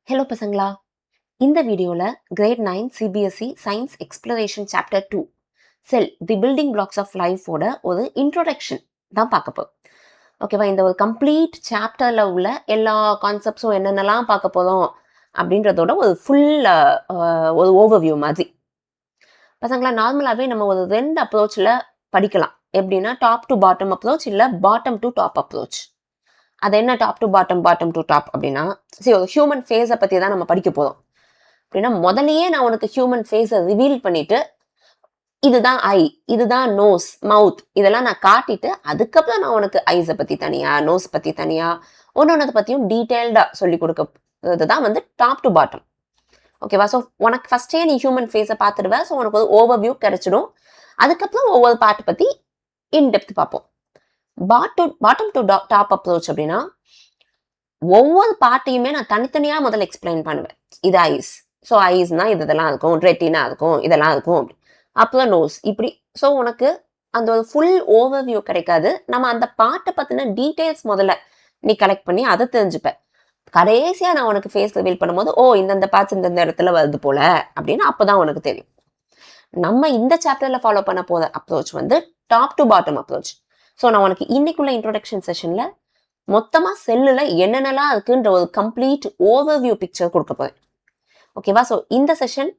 Hello பசங்களா, இந்த வீடியோவில் grade 9 CBSE science exploration chapter 2 cell the building blocks of லைஃபோட ஒரு இன்ட்ரோடக்ஷன் தான் பார்க்க போகிறோம். ஓகேவா? இந்த ஒரு கம்ப்ளீட் சாப்டரில் உள்ள எல்லா கான்செப்ட்ஸும் என்னென்னலாம் பார்க்க போகிறோம் அப்படின்றதோட ஒரு ஃபுல் ஒரு ஓவர்வியூ மாதிரி. பசங்களா, நார்மலாகவே நம்ம ஒரு 2 அப்ரோச்சில் படிக்கலாம். எப்படின்னா டாப் டு பாட்டம் அப்ரோச், இல்லை பாட்டம் டு டாப் அப்ரோச். அது என்ன top to bottom, bottom to top அப்படின்னா, சரி, ஒரு ஹியூமன் ஃபேஸை பற்றி தான் நம்ம படிக்க போகிறோம். அப்படின்னா முதலையே நான் உனக்கு ஹியூமன் ஃபேஸை ரிவீல் பண்ணிட்டு, இதுதான் ஐ, இதுதான் நோஸ், மவுத், இதெல்லாம் நான் காட்டிட்டு, அதுக்கப்புறம் நான் உனக்கு ஐஸை பற்றி தனியா, நோஸ் பற்றி தனியா, ஒன்னொன்னதை பற்றியும் டீட்டெயில்டாக சொல்லி கொடுக்கறது தான் வந்து டாப் டு பாட்டம். ஓகேவா? ஸோ உனக்கு ஃபஸ்ட்டே நீ ஹியூமன் ஃபேஸை பார்த்துடுவ. ஸோ உனக்கு ஒரு ஓவர்வியூ கிடைச்சிடும். அதுக்கப்புறம் ஒவ்வொரு பார்ட் பற்றி இன்டெப்த் பார்ப்போம். பாட்டம் டு டாப் அப்ரோச் அப்படின்னா, ஒவ்வொரு பார்ட்டையுமே நான் தனித்தனியா முதல்ல எக்ஸ்பிளைன் பண்ணுவேன். இது ஐஸ், ஸோ ஐஸ்னா இதெல்லாம் இருக்கும், ரெட்டினா இருக்கும், இதெல்லாம் இருக்கும். அப்புறம் நோஸ், இப்படி. ஸோ உனக்கு அந்த ஒரு ஃபுல் ஓவர்வியூ கிடைக்காது. நம்ம அந்த பார்ட்டை பற்றின டீட்டெயில்ஸ் முதல்ல நீ கலெக்ட் பண்ணி அதை தெரிஞ்சுப்ப. கடைசியா நான் உனக்கு ஃபேஸ் ரிவீல் பண்ணும்போது, ஓ, இந்தந்த பார்ட்ஸ் இந்தந்த இடத்துல வருது போல அப்படின்னு அப்போதான் உனக்கு தெரியும். நம்ம இந்த சாப்டர்ல ஃபாலோ பண்ண போகிற அப்ரோச் வந்து top to bottom approach. So நான் உனக்கு இன்னைக்குள்ள இன்ட்ரோடக்ஷன் செஷன்ல மொத்தமாக செல்லில் என்னென்னலாம் இருக்குன்ற ஒரு கம்ப்ளீட் ஓவர்வியூ பிக்சர் கொடுக்க போகிறேன். ஓகேவா? ஸோ இந்த செஷன்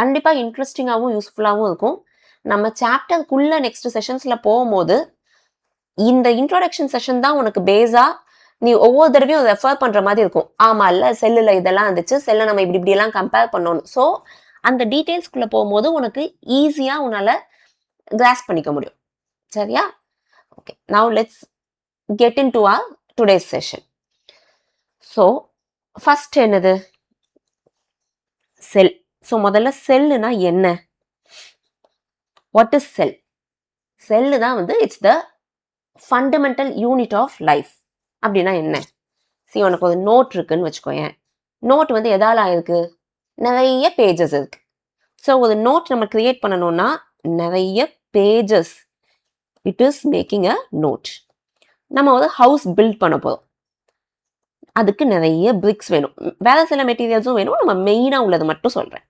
கண்டிப்பாக இன்ட்ரெஸ்டிங்காகவும் யூஸ்ஃபுல்லாகவும் இருக்கும். நம்ம சாப்டருக்குள்ள நெக்ஸ்ட் செஷன்ஸில் போகும்போது இந்த இன்ட்ரோடக்ஷன் செஷன் தான் உனக்கு பேஸாக நீ ஒவ்வொரு தடவையும் ரெஃபர் பண்ணுற மாதிரி இருக்கும். ஆமாம், இல்லை, செல்லில் இதெல்லாம் இருந்துச்சு, செல்லை நம்ம இப்படி இப்படியெல்லாம் கம்பேர் பண்ணணும். ஸோ அந்த டீட்டெயில்ஸ்குள்ளே போகும்போது உனக்கு ஈஸியாக உன்னால் கிராஸ் பண்ணிக்க முடியும். சரியா? Okay, now let's get into our today's session. So first என்னது? செல். ஸோ முதல்ல செல்லுனா என்ன? What is sell? செல்லு தான் வந்து it's the fundamental unit of life. அப்படின்னா என்ன? சரி, உனக்கு ஒரு நோட் இருக்குன்னு வச்சுக்கோயேன். நோட் வந்து எதால ஆயிருக்கு? நிறைய பேஜஸ் இருக்கு. ஸோ ஒரு நோட் நம்ம கிரியேட் பண்ணணும்னா நிறைய pages it is making a note. நம்ம ஒரு ஹவுஸ் பில்ட் பண்ண போகிறோம். அதுக்கு நிறைய பிரிக்ஸ் வேணும், வேற சில மெட்டீரியல்ஸும் வேணும். நம்ம மெயினாக உள்ளது மட்டும் சொல்கிறேன்.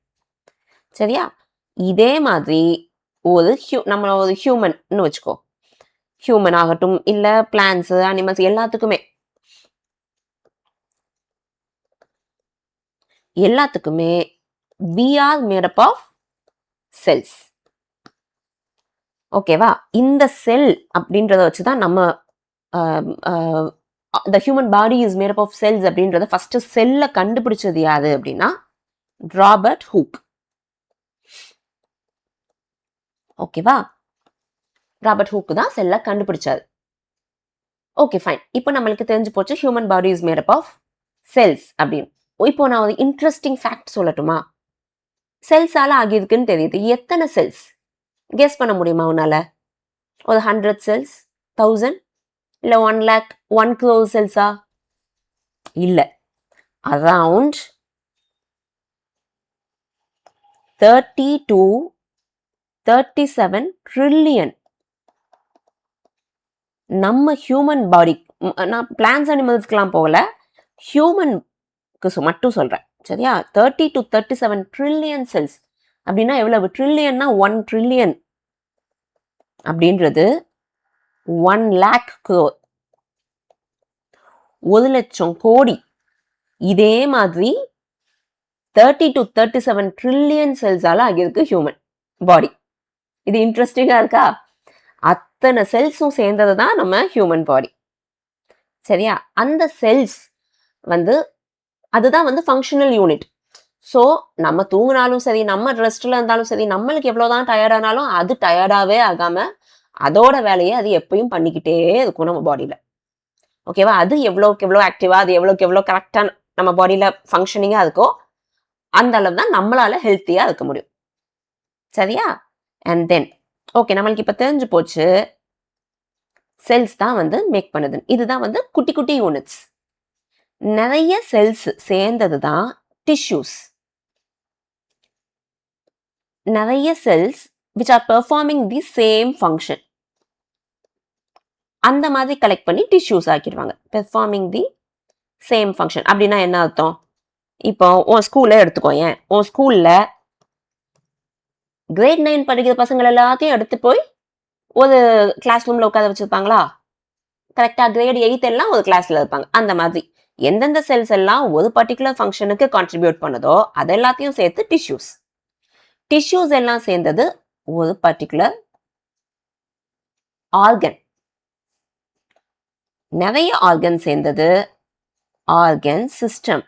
சரியா? இதே மாதிரி நம்ம ஒரு ஹியூமன்னு வச்சுக்கோ. ஹியூமன் ஆகட்டும், இல்லை பிளான்ஸ், அனிமல்ஸ், எல்லாத்துக்குமே we are made up of cells. ஓகேவா? இந்த செல் அப்படின்றத வச்சு தான் நம்ம the human body is made up of cells அப்படின்றத ஃபர்ஸ்ட் செல்லை கண்டுபிடிச்சது யாரு அப்படின்னா ராபர்ட் ஹூக். ஓகேவா? ராபர்ட் ஹூக் தான் செல்லை கண்டுபிடிச்சாரு. Okay, fine. இப்போ நம்மளுக்கு தெரிஞ்சு போச்சு human body is made up of cells அப்படின்னு. இப்போ நான் ஒரு இன்ட்ரெஸ்டிங் ஃபேக்ட் சொல்லட்டுமா? செல்ஸால ஆகியிருக்குன்னு தெரியுது. எத்தனை செல்ஸ் கெஸ் பண்ண முடியுமா உன்னால? ஒரு 100 செல்ஸ், 1000, இல்லை 1 lakh, 1 crore செல்ஸா? இல்லை, அரவுண்ட் 30 to 37 ட்ரில்லியன். நம்ம ஹியூமன் பாடி, நான் பிளான்ஸ் அனிமல்ஸ்க்கெலாம் போகல, ஹியூமனுக்கு மட்டும் சொல்கிறேன். சரியா? 30 to 37 ட்ரில்லியன் செல்ஸ் அப்படின்னா எவ்வளவு? ட்ரில்லியன்னா 1 ட்ரில்லியன் அப்படின்றது 1 lakh crore, 1 லட்சம் கோடி. இதே மாதிரி 30 to 37 ட்ரில்லியன் செல்ஸால ஆகியிருக்கு ஹியூமன் பாடி. இது இன்ட்ரெஸ்டிங்கா இருக்கா? அத்தனை செல்ஸும் சேர்ந்தது தான் நம்ம ஹியூமன் பாடி. சரியா? அந்த செல்ஸ் வந்து அதுதான் வந்து ஃபங்க்ஷனல் யூனிட். ஸோ நம்ம தூங்கினாலும் சரி, நம்ம ரெஸ்ட்ல இருந்தாலும் சரி, நம்மளுக்கு எவ்வளோதான் டயர்டானாலும் அது டயர்டாகவே ஆகாம அதோட வேலையை அது எப்பயும் பண்ணிக்கிட்டே இருக்கும் நம்ம பாடியில். ஓகேவா? அது எவ்வளோக்கு எவ்வளோ ஆக்டிவா, அது எவ்வளோக்கு எவ்வளோ கரெக்டாக நம்ம பாடியில் ஃபங்க்ஷனிங்காக இருக்கோ அந்த அளவு தான் நம்மளால ஹெல்த்தியாக இருக்க முடியும். சரியா? அண்ட் தென் ஓகே, நம்மளுக்கு இப்போ தெரிஞ்சு போச்சு செல்ஸ் தான் வந்து மேக் பண்ணுது. இதுதான் வந்து குட்டி குட்டி யூனிட்ஸ். நிறைய செல்ஸ் சேர்ந்தது தான் டிஷ்யூஸ். நிறைய cells which are performing the same function. அந்த மாதிரி கலெக்ட் பண்ணி டிஷ்யூஸ் ஆக்கிடுவாங்க. பெர்ஃபார்மிங் தி சேம் ஃபங்க்ஷன் அப்படின்னா என்ன அர்த்தம்? இப்போ உன் ஸ்கூல்ல எடுத்துக்கோயேன். உன் ஸ்கூல்ல கிரேட் 9 படிக்கிற பசங்க எல்லாத்தையும் எடுத்து போய் ஒரு கிளாஸ் ரூம்ல உட்கார வச்சிருப்பாங்களா? கரெக்ட்டா கிரேட் 8 எல்லாம் ஒரு கிளாஸ்ல இருப்பாங்க. அந்த மாதிரி. எந்தெந்த செல்ஸ் எல்லாம் ஒரு பர்ட்டிகுலர் ஃபங்ஷனுக்கு கான்ட்ரிபியூட் பண்ணுதோ, அது எல்லாத்தையும் சேர்த்து டிஷ்யூஸ். டிஷ்யூஸ் எல்லாம் சேர்ந்தது ஒரு பர்ட்டிகுலர் ஆர்கன். நிறைய ஆர்கன் சேர்ந்தது ஆர்கன் சிஸ்டம்.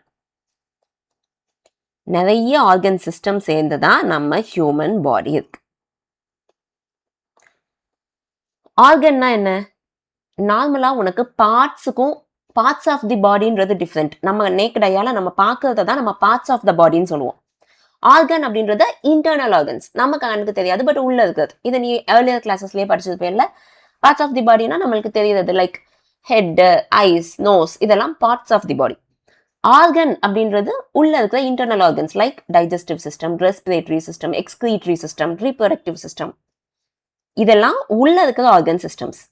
நிறைய ஆர்கன் சிஸ்டம் சேர்ந்துதான் நம்ம ஹியூமன் பாடி இருக்கு. ஆர்கன்னா என்ன? நார்மலா உனக்கு பார்ட்ஸ் ஆஃப் தி பாடின்றது டிஃப்ரெண்ட். நம்ம நேக்கட் ஐயால நம்ம பார்க்கறத தான் நம்ம பார்ட்ஸ் ஆஃப் த பாடின்னு சொல்லுவோம். ஆர்கன் அப்படின்றது இன்டர்னல் ஆர்கன்ஸ். நம்ம கண்ணுக்கு தெரியாது, பட் உள்ள இருக்கிறது. இதை நீ ஏர்லியர் கிளாஸஸ்லயே படிச்சிருப்பேன்ல. பார்ட்ஸ் ஆஃப் தி பாடினா நம்மளுக்கு தெரியுது, லைக் ஹெட், ஐஸ், நோஸ், இதெல்லாம் parts of the body. Organ அப்படின்றது உள்ள இருக்கிற internal organs like digestive system, respiratory system, excretory system, reproductive system, இதெல்லாம் உள்ள இருக்கிற ஆர்கன் சிஸ்டம்ஸ்.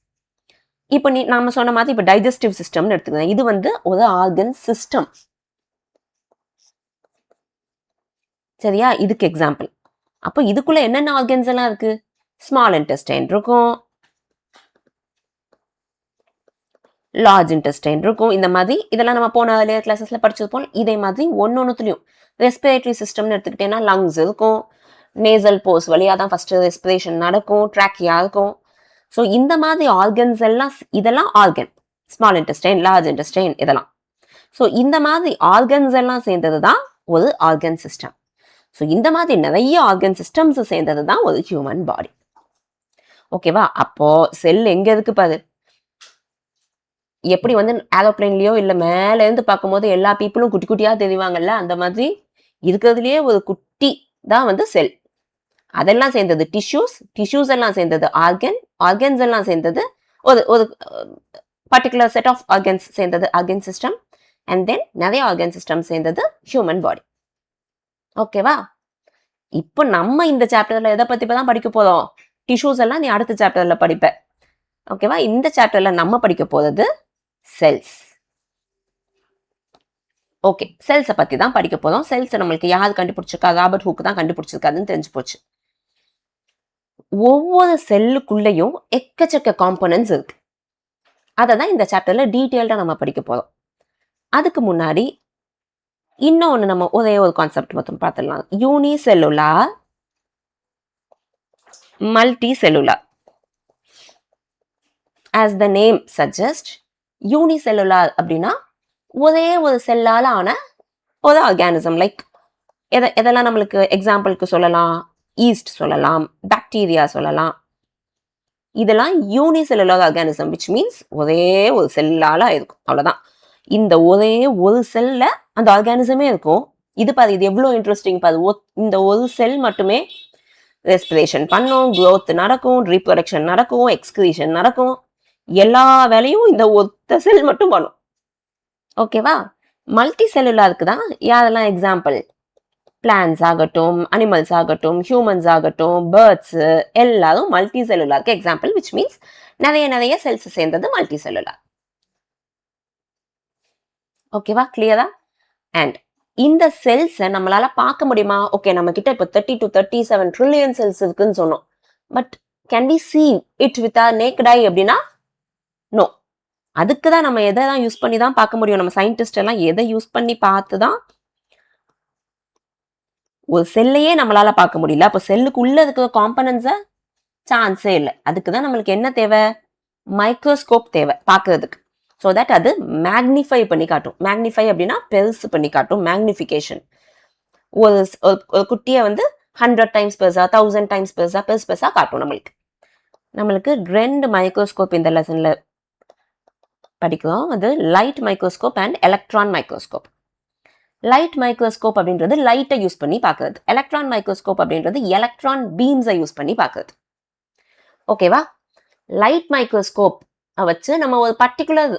இப்போ நாம சொன்ன மாதிரி இப்போ டைஜஸ்டிவ் சிஸ்டம்னு எடுத்துக்கலாம். இது ஒரு ஆர்கன் சிஸ்டம். சரியா? இதுக்கு எக்ஸாம்பிள். அப்போ இதுக்குள்ள என்னென்ன ஆர்கன்ஸ் எல்லாம் இருக்கு? ஸ்மால் இன்டெஸ்டைன் இருக்கும், லார்ஜ் இன்டெஸ்டைன் இருக்கும். இந்த மாதிரி இதெல்லாம் நம்ம போன ஏர்லியர் கிளாஸஸ்ல படிச்சிருப்போம். இதே மாதிரி ஒன்னொன்னுத்துலயும் ரெஸ்பிரேட்டரி சிஸ்டம்னு எடுத்துக்கிட்டேன்னா லங்ஸ் இருக்கும், நேசல் போஸ் வழியா தான் ஃபர்ஸ்ட் ரெஸ்பிரேஷன் நடக்கும், ட்ராக்கியா இருக்கும். ஸோ இந்த மாதிரி ஆர்கன்ஸ் எல்லாம் இதெல்லாம் organ. Small intestine, large intestine இதெல்லாம். ஸோ இந்த மாதிரி ஆர்கன்ஸ் எல்லாம் சேர்ந்தது தான் ஒரு ஆர்கன் சிஸ்டம். ஸோ இந்த மாதிரி நிறைய ஆர்கன் சிஸ்டம்ஸ் சேர்ந்தது தான் ஒரு ஹியூமன் பாடி. ஓகேவா? அப்போ செல் எங்க இருக்கு பாரு. எப்படி ஏரோப்ளைன்லயோ இல்ல மேல இருந்து பார்க்கும்போது எல்லா பீப்புளும் குட்டி குட்டியா தெரிவாங்கல்ல, அந்த மாதிரி இருக்கிறதுலயே ஒரு குட்டி தான் செல். அதெல்லாம் சேர்ந்தது டிஷ்யூஸ் எல்லாம் சேர்ந்தது ஆர்கன்ஸ் எல்லாம் சேர்ந்தது ஒரு பர்டிகுலர் செட் ஆஃப் ஆர்கன்ஸ் சேர்ந்தது ஆர்கன் சிஸ்டம். அண்ட் தென் நிறைய ஆர்கன் சிஸ்டம் சேர்ந்தது ஹியூமன் பாடி. ஓகேவா? இப்போ நம்ம இந்த சாப்டர்ல எதை பத்தி தான் படிக்க போறோம்? டிஷ்யூஸ் எல்லாம் நீ அடுத்த சாப்டர்ல படிப்ப. ஓகேவா? இந்த சாப்டர்ல நம்ம படிக்க போறது செல்ஸ். ஓகே, செல்ஸை பத்தி தான் படிக்க போறோம். செல்ஸ் நம்மளுக்கு யார் கண்டுபிடிச்சிருக்கா? ராபர்ட் ஹூக் தான் கண்டுபிடிச்சிருக்காருன்னு தெரிஞ்சு போச்சு. ஒவ்வொரு செல்லுக்குள்ளேயும் எக்கச்சக்க காம்போனன்ட்ஸ் இருக்கு. அதை தான் இந்த சாப்டர்ல டீட்டெயில்டா நம்ம படிக்க போறோம். அதுக்கு முன்னாடி இன்னொன்னு நம்ம ஒரே ஒரு கான்செப்ட் மட்டும் பார்த்துடலாம். Unicellular, multicellular. as the name suggests, unicellular அப்படின்னா ஒரே ஒரு செல்லால ஆன ஒரு ஆர்கானிசம். லைக் எதெல்லாம் நம்மளுக்கு எக்ஸாம்பிளுக்கு சொல்லலாம்? ஈஸ்ட் சொல்லலாம், பாக்டீரியா சொல்லலாம். இதெல்லாம் யூனிசெல்லுலார் ஆர்கானிசம், விச் மீன்ஸ் ஒரே ஒரு செல்லால இருக்கும். அவ்வளவுதான். இந்த ஒரே ஒரு செல்ல அந்த ஆர்கானிசமே இருக்கும். இது பாரு, இது எவ்வளவு இன்ட்ரெஸ்டிங் பாரு. இந்த ஒரு செல் மட்டுமே ரெஸ்பிரேஷன் பண்ணும், growth நடக்கும், ரீப்ரொடக்ஷன் நடக்கும், எக்ஸ்கிரீஷன் நடக்கும். எல்லா வேலையும் இந்த ஒத்த செல் மட்டும் பண்ணும். ஓகேவா? மல்டி செல்லுலாருக்கு தான் யாரெல்லாம் எக்ஸாம்பிள்? பிளான்ஸ் ஆகட்டும், அனிமல்ஸ் ஆகட்டும், ஹியூமன்ஸ் ஆகட்டும், பேர்ட்ஸ் எல்லாரும் மல்டி செல்லுலாருக்கு எக்ஸாம்பிள், விச் மீன்ஸ் நிறைய செல்ஸ் சேர்ந்தது மல்டி செல்லுலார். ஓகேவா? கிளியரா? அண்ட் இந்த செல்ஸை நம்மளால பார்க்க முடியுமா? ஓகே, நம்ம கிட்ட இப்போ 30 to 37 ட்ரில்லியன் செல்ஸ் இருக்குன்னு சொன்னோம். But can we see it with our naked eye அப்படின்னா நோ. அதுக்கு தான் நம்ம எதை தான் யூஸ் பண்ணி தான் பார்க்க முடியும். நம்ம சயின்டிஸ்ட் எல்லாம் எதை யூஸ் பண்ணி பார்த்து தான் ஒரு செல்லையே நம்மளால பார்க்க முடியல. அப்போ செல்லுக்கு உள்ள இருக்கிற காம்பனன்ட்ஸை சான்ஸே இல்லை. அதுக்கு தான் நம்மளுக்கு என்ன தேவை? மைக்ரோஸ்கோப் தேவை பார்க்கறதுக்கு. ஸோ தட் அது மேக்னிஃபை பண்ணி காட்டும். மேக்னிஃபை அப்படின்னா பெருசு பண்ணி காட்டும், மேக்னிஃபிகேஷன். ஒரு குட்டியை 100 டைம்ஸ் பெருசா, 1000 டைம்ஸ் பெருசா காட்டும் நம்மளுக்கு 2 மைக்ரோஸ்கோப் இந்த லெசன்ல படிக்கிறோம். அது light microscope and electron microscope. Light microscope அப்படின்றது லைட்டை யூஸ் பண்ணி பார்க்கறது. எலக்ட்ரான் மைக்ரோஸ்கோப் அப்படின்றது எலக்ட்ரான் பீம்ஸை யூஸ் பண்ணி பார்க்கறது. ஓகேவா? லைட் மைக்ரோஸ்கோப் வச்சு நம்ம ஒரு பர்டிகுலர்